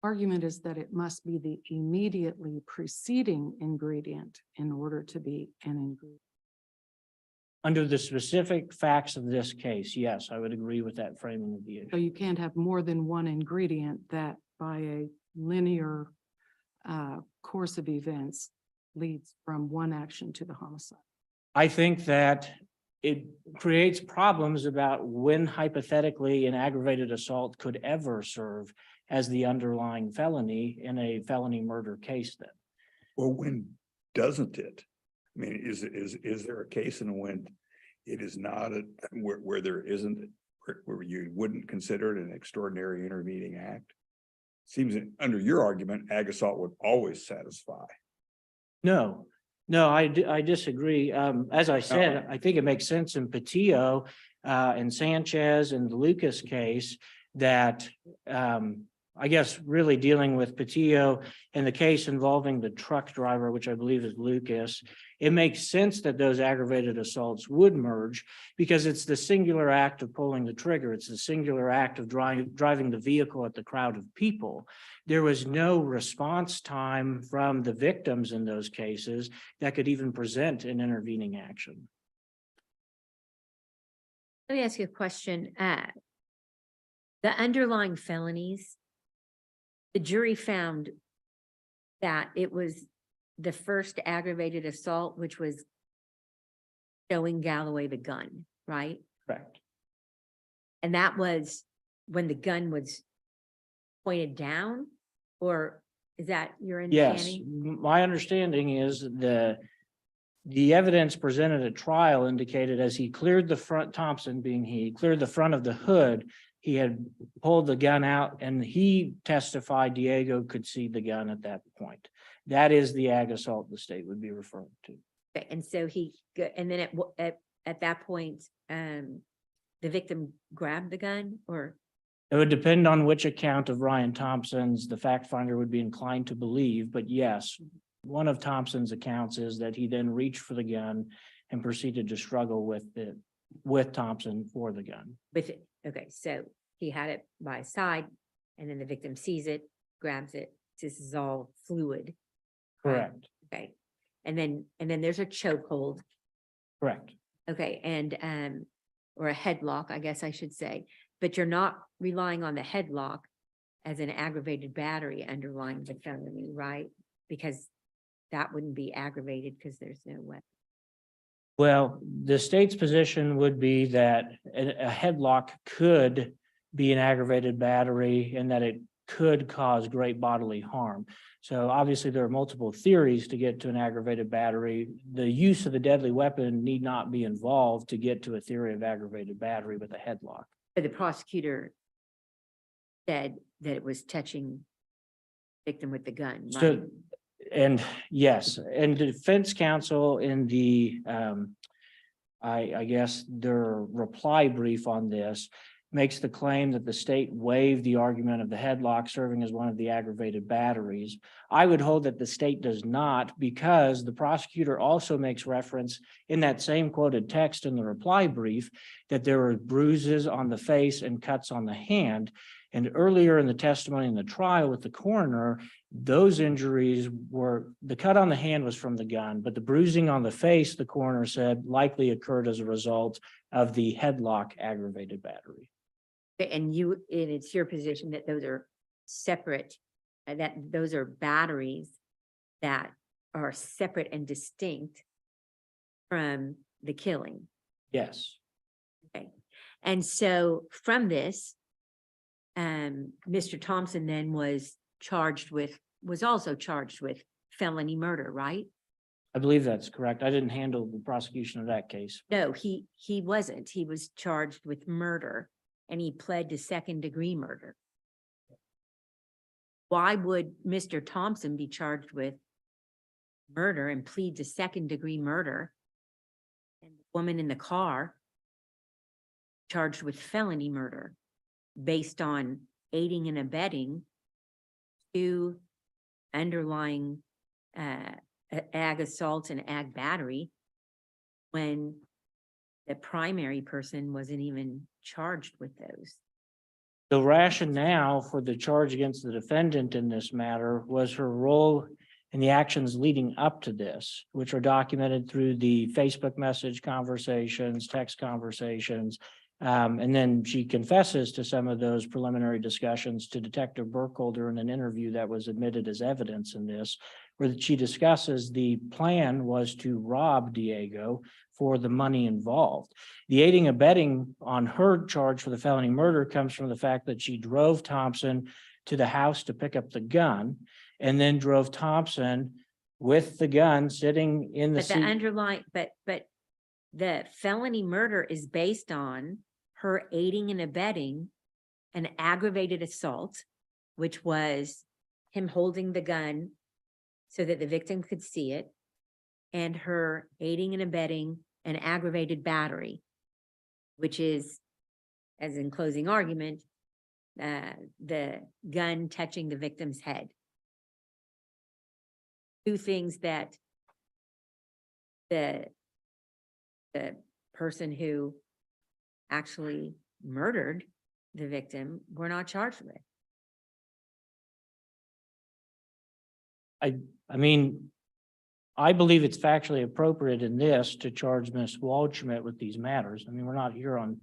Argument is that it must be the immediately preceding ingredient in order to be an ingredient. Under the specific facts of this case, yes, I would agree with that framing of the So issue. you can't have more than one ingredient that by a linear course of events leads from one action to the homicide. I think that it creates problems about when hypothetically an aggravated assault could ever serve as the underlying felony in a felony murder case then. Well, when doesn't it? I mean, is there a case in when it is not where there isn't, where you wouldn't consider it an extraordinary intervening act? Seems that under your argument, ag assault would always satisfy. No, I disagree. As I said, I think it makes sense in Patillo and Sanchez and the Lucas case that I guess really dealing with Patillo and the case involving the truck driver, which I believe is Lucas, it makes sense that those aggravated assaults would merge because it's the singular act of pulling the trigger. It's the singular act of driving the vehicle at the crowd of people. There was no response time from the victims in those cases that could even present an intervening action. Let me ask you a question. The underlying felonies, the jury found that it was the first aggravated assault, which was showing Galloway the gun, right? Correct. And that was when the gun was pointed down, or is that your Yes, understanding? my understanding is the evidence presented at trial indicated as he cleared the front, Thompson being he cleared the front of the hood, he had pulled the gun out and he testified Diego could see the gun at that point. That is the ag assault the state would be referring to. Okay, and so and then at that point, the victim grabbed the gun, or? It would depend on which account of Ryan Thompson's the fact finder would be inclined to believe, but yes, one of Thompson's accounts is that he then reached for the gun and proceeded to struggle with Thompson for the gun. With it, okay, so he had it by his side, and then the victim sees it, grabs it. This is all fluid. Correct. Okay, and then there's a chokehold. Correct. Okay, and or a headlock, I guess I should say, but you're not relying on the headlock as an aggravated battery underlying the felony, right? Because that wouldn't be aggravated because there's no weapon. Well, the state's position would be that a headlock could be an aggravated battery and that it could cause great bodily harm. So obviously there are multiple theories to get to an aggravated battery. The use of the deadly weapon need not be involved to get to a theory of aggravated battery with a headlock. But the prosecutor said that it was touching victim with the gun, right? So, and yes, and the defense counsel in the, I guess their reply brief on this makes the claim that the state waived the argument of the headlock serving as one of the aggravated batteries. I would hold that the state does not, because the prosecutor also makes reference in that same quoted text in the reply brief that there were bruises on the face and cuts on the hand. And earlier in the testimony in the trial with the coroner, those injuries were, the cut on the hand was from the gun, but the bruising on the face, the coroner said, likely occurred as a result of the headlock aggravated battery. And it's your position that those are separate, that those are batteries that are separate and distinct from the killing. Yes. Okay. And so from this, Mr. Thompson then was also charged with felony murder, right? I believe that's correct. I didn't handle the prosecution of that case. No, he wasn't. He was charged with murder and he pled to second-degree murder. Why would Mr. Thompson be charged with murder and plead to second-degree murder? And the woman in the car charged with felony murder based on aiding and abetting two underlying ag assaults and ag battery when the primary person wasn't even charged with those. The rationale for the charge against the defendant in this matter was her role in the actions leading up to this, which are documented through the Facebook message conversations, text conversations. And then she confesses to some of those preliminary discussions to Detective Burkholder in an interview that was admitted as evidence in this, where she discusses the plan was to rob Diego for the money involved. The aiding and abetting on her charge for the felony murder comes from the fact that she drove Thompson to the house to pick up the gun and then drove Thompson with the gun sitting in the But the seat. underlying, but the felony murder is based on her aiding and abetting an aggravated assault, which was him holding the gun so that the victim could see it, and her aiding and abetting an aggravated battery, which is, as in closing argument, the gun touching the victim's head. Two things that the person who actually murdered the victim were not charged with. I mean, I believe it's factually appropriate in this to charge Ms. Waldschmidt with these matters. I mean, we're not here on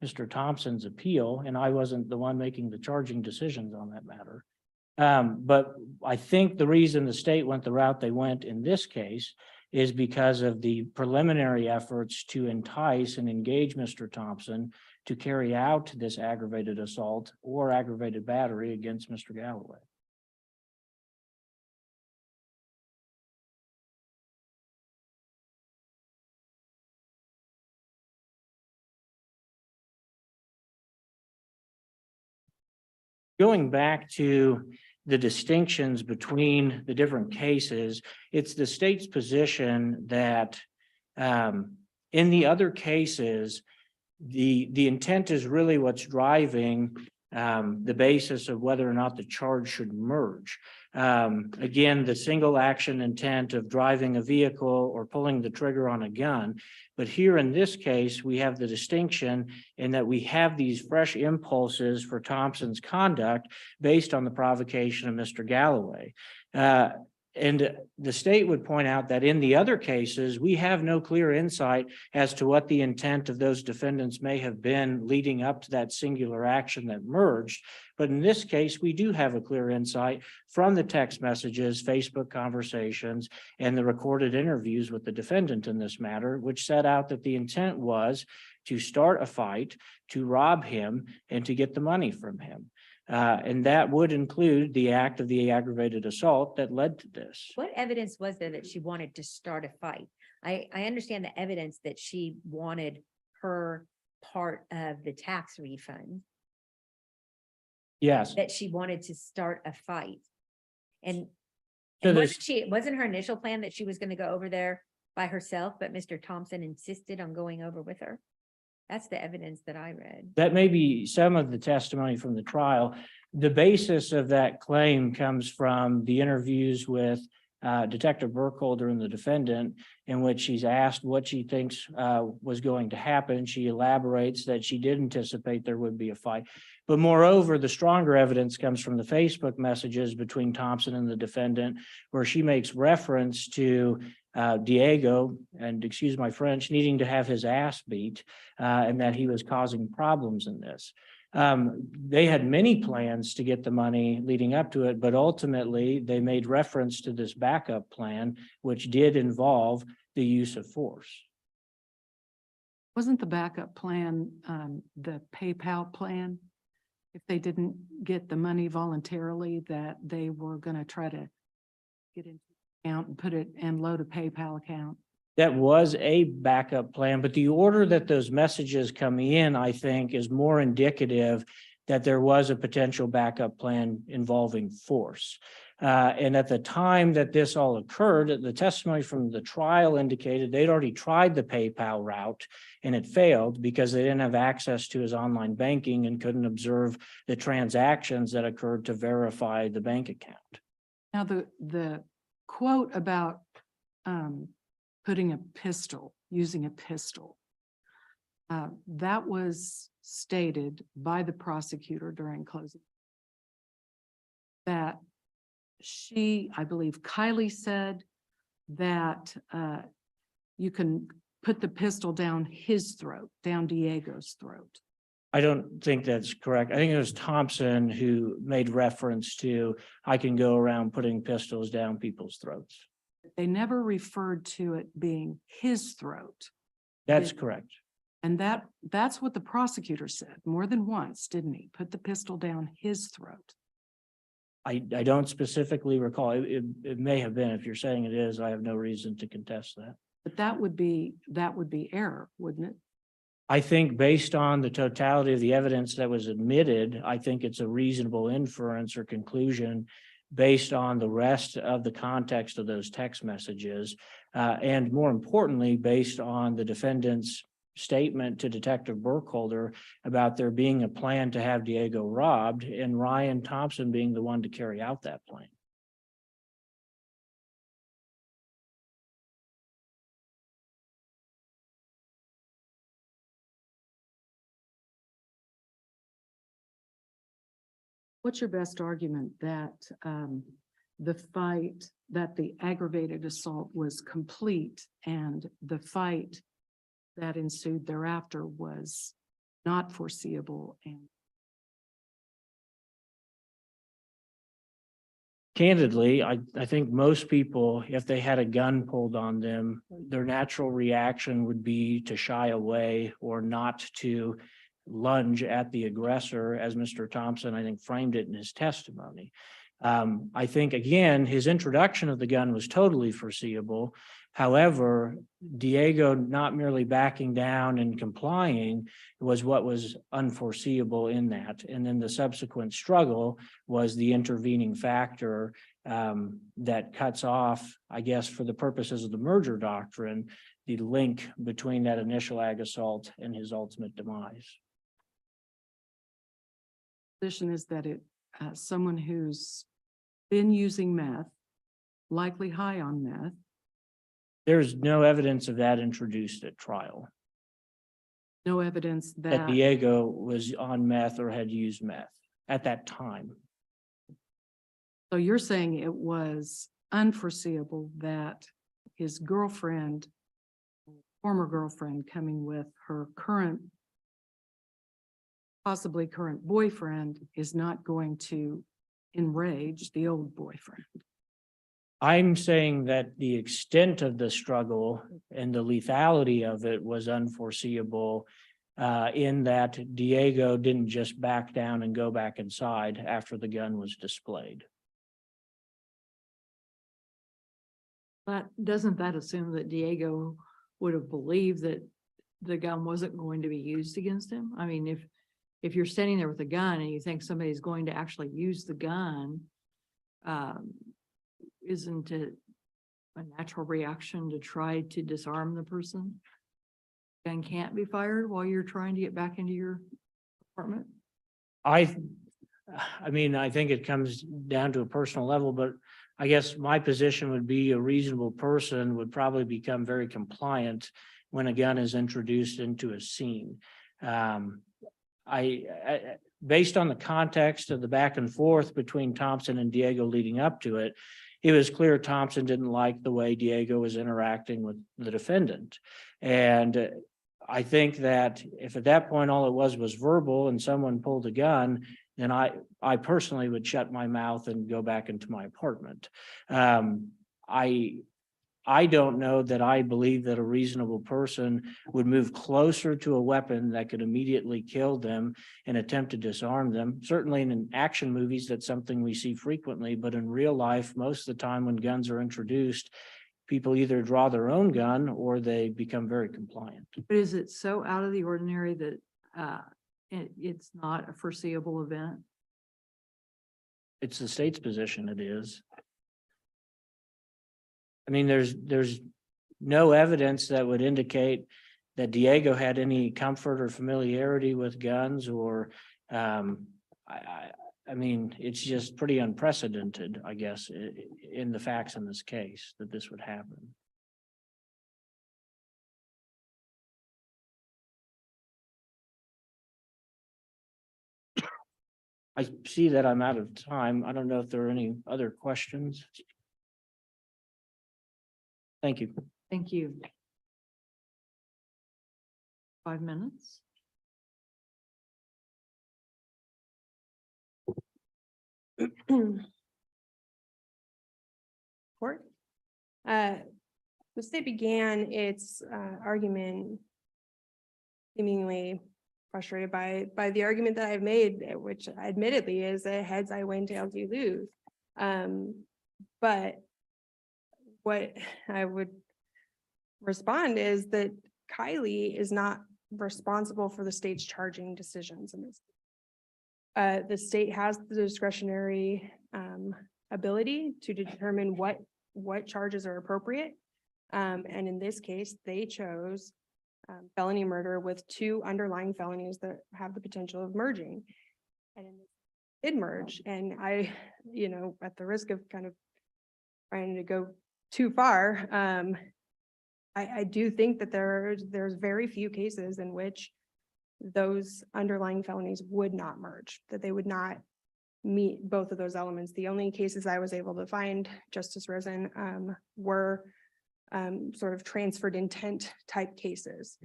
Mr. Thompson's appeal, and I wasn't the one making the charging decisions on that matter. But I think the reason the state went the route they went in this case is because of the preliminary efforts to entice and engage Mr. Thompson to carry out this aggravated assault or aggravated battery against Mr. Galloway. Going back to the distinctions between the different cases, it's the state's position that in the other cases, the intent is really what's driving the basis of whether or not the charge should merge. Again, the single action intent of driving a vehicle or pulling the trigger on a gun. But here in this case, we have the distinction in that we have these fresh impulses for Thompson's conduct based on the provocation of Mr. Galloway. And the state would point out that in the other cases, we have no clear insight as to what the intent of those defendants may have been leading up to that singular action that merged. But in this case, we do have a clear insight from the text messages, Facebook conversations, and the recorded interviews with the defendant in this matter, which set out that the intent was to start a fight, to rob him, and to get the money from him. And that would include the act of the aggravated assault that led to this. What evidence was there that she wanted to start a fight? I understand the evidence that she wanted her part of the tax refund, Yes. that she wanted to start a fight. And So wasn't her initial plan that she was going to go over there by herself, but Mr. Thompson insisted on going over with her? That's the evidence that I read. That may be some of the testimony from the trial. The basis of that claim comes from the interviews with Detective Burkholder and the defendant, in which she's asked what she thinks was going to happen. She elaborates that she did anticipate there would be a fight. But moreover, the stronger evidence comes from the Facebook messages between Thompson and the defendant, where she makes reference to Diego, and excuse my French, needing to have his ass beat, and that he was causing problems in this. They had many plans to get the money leading up to it, but ultimately they made reference to this backup plan, which did involve the use of force. Wasn't the backup plan, the PayPal plan? If they didn't get the money voluntarily, that they were gonna try to get into the account and put it and load a PayPal account? That was a backup plan, but the order that those messages come in, I think, is more indicative that there was a potential backup plan involving force. And at the time that this all occurred, the testimony from the trial indicated they'd already tried the PayPal route and it failed because they didn't have access to his online banking and couldn't observe the transactions that occurred to verify the bank account. Now, the quote about putting a pistol, using a pistol, that was stated by the prosecutor during closing. That she, I believe Kylie said that you can put the pistol down his throat, down Diego's throat. I don't think that's correct. I think it was Thompson who made reference to, I can go around putting pistols down people's throats. They never referred to it being his throat. That's correct. And that's what the prosecutor said more than once, didn't he? Put the pistol down his throat. I don't specifically recall. It may have been. If you're saying it is, I have no reason to contest that. But that would be error, wouldn't it? I think based on the totality of the evidence that was admitted, I think it's a reasonable inference or conclusion based on the rest of the context of those text messages. And more importantly, based on the defendant's statement to Detective Burkholder about there being a plan to have Diego robbed and Ryan Thompson being the one to carry out that plan. What's your best argument that the fight, that the aggravated assault was complete and the fight that ensued thereafter was not foreseeable? And candidly, I think most people, if they had a gun pulled on them, their natural reaction would be to shy away or not to lunge at the aggressor, as Mr. Thompson, I think, framed it in his testimony. I think, again, his introduction of the gun was totally foreseeable. However, Diego not merely backing down and complying was what was unforeseeable in that. And then the subsequent struggle was the intervening factor that cuts off, I guess, for the purposes of the merger doctrine, the link between that initial ag assault and his ultimate demise. position is that someone who's been using meth, likely high on meth. There's no evidence of that introduced at trial, No evidence that that, Diego was on meth or had used meth at that time. so you're saying it was unforeseeable that his girlfriend, former girlfriend, coming with her current, possibly current boyfriend, is not going to enrage the old boyfriend. I'm saying that the extent of the struggle and the lethality of it was unforeseeable in that Diego didn't just back down and go back inside after the gun was displayed. But doesn't that assume that Diego would have believed that the gun wasn't going to be used against him? I mean, if you're standing there with a gun and you think somebody's going to actually use the gun, isn't it a natural reaction to try to disarm the person? Gun can't be fired while you're trying to get back into your apartment? I mean, I think it comes down to a personal level, but I guess my position would be a reasonable person would probably become very compliant when a gun is introduced into a scene. Based on the context of the back and forth between Thompson and Diego leading up to it, it was clear Thompson didn't like the way Diego was interacting with the defendant. And I think that if at that point all it was verbal and someone pulled a gun, then I personally would shut my mouth and go back into my apartment. I don't know that I believe that a reasonable person would move closer to a weapon that could immediately kill them and attempt to disarm them. Certainly in action movies, that's something we see frequently, but in real life, most of the time when guns are introduced, people either draw their own gun or they become very compliant. But is it so out of the ordinary that it's not a foreseeable event? It's the state's position, it is. I mean, there's no evidence that would indicate that Diego had any comfort or familiarity with guns or, I mean, it's just pretty unprecedented, I guess, in the facts in this case that this would happen. I see that I'm out of time. I don't know if there are any other questions. Thank you. Thank you. 5 minutes. Court. The state began its argument seemingly frustrated by the argument that I've made, which admittedly is a heads I win, tails you lose. But what I would respond is that Kylie is not responsible for the state's charging decisions in this. The state has the discretionary ability to determine what charges are appropriate. And in this case, they chose felony murder with 2 underlying felonies that have the potential of merging. And it did merge. And I, at the risk of kind of trying to go too far, I do think that there's very few cases in which those underlying felonies would not merge, that they would not meet both of those elements. The only cases I was able to find, Justice Rosen, were sort of transferred intent type cases.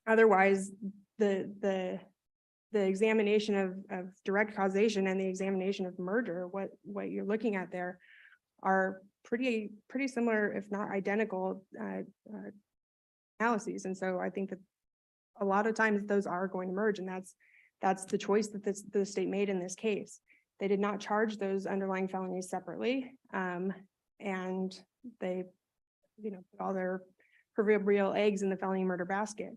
Otherwise, the examination of direct causation and the examination of murder, what you're looking at there are pretty similar, if not identical, analyses. And so I think that a lot of times those are going to merge, and that's the choice that the state made in this case. They did not charge those underlying felonies separately, and they, put all their proverbial eggs in the felony murder basket.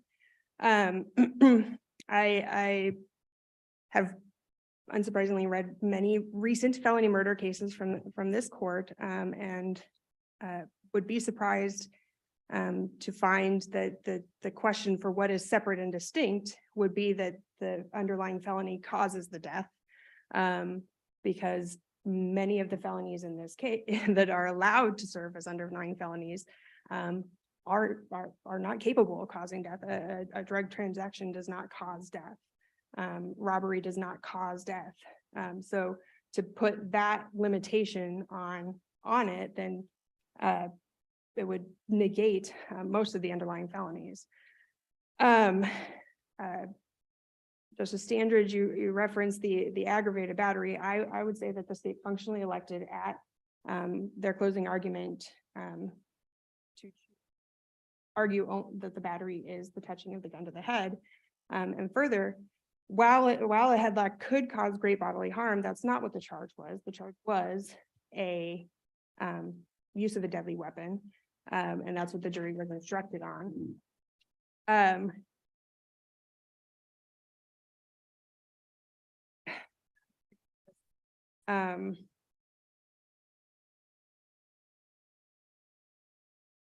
I have unsurprisingly read many recent felony murder cases from this court, and would be surprised to find that the question for what is separate and distinct would be that the underlying felony causes the death, because many of the felonies in this case that are allowed to serve as underlying felonies are not capable of causing death. A drug transaction does not cause death. Robbery does not cause death. So to put that limitation on it, then it would negate most of the underlying felonies. Justice Standridge, you referenced the aggravated battery. I would say that the state functionally elected at their closing argument to argue that the battery is the touching of the gun to the head. And further, while a headlock could cause great bodily harm, that's not what the charge was. The charge was a use of a deadly weapon. And that's what the jury was instructed on.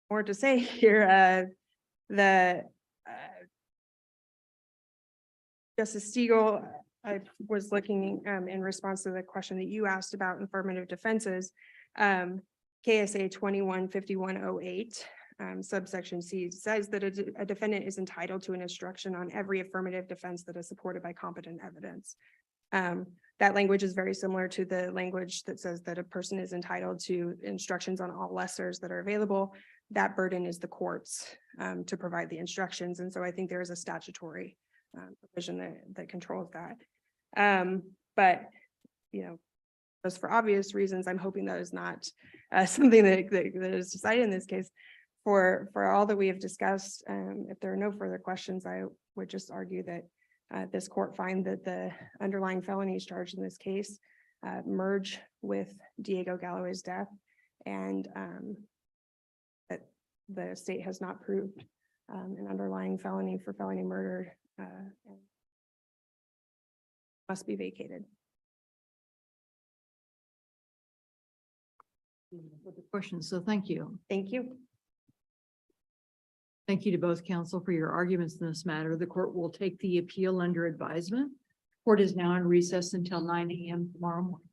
More to say here, Justice Stiegel I was looking in response to the question that you asked about affirmative defenses. KSA 215108 subsection C says that a defendant is entitled to an instruction on every affirmative defense that is supported by competent evidence. That language is very similar to the language that says that a person is entitled to instructions on all lessers that are available. That burden is the courts to provide the instructions. And so I think there is a statutory provision that controls that. But, you know, just for obvious reasons, I'm hoping that is not something that is decided in this case. For all that we have discussed, if there are no further questions, I would just argue that this court find that the underlying felonies charged in this case merge with Diego Galloway's death, and that the state has not proved an underlying felony for felony murder must be vacated. For the questions, so thank you. Thank you. Thank you to both counsel for your arguments in this matter. The court will take the appeal under advisement. Court is now in recess until 9 a.m. tomorrow morning.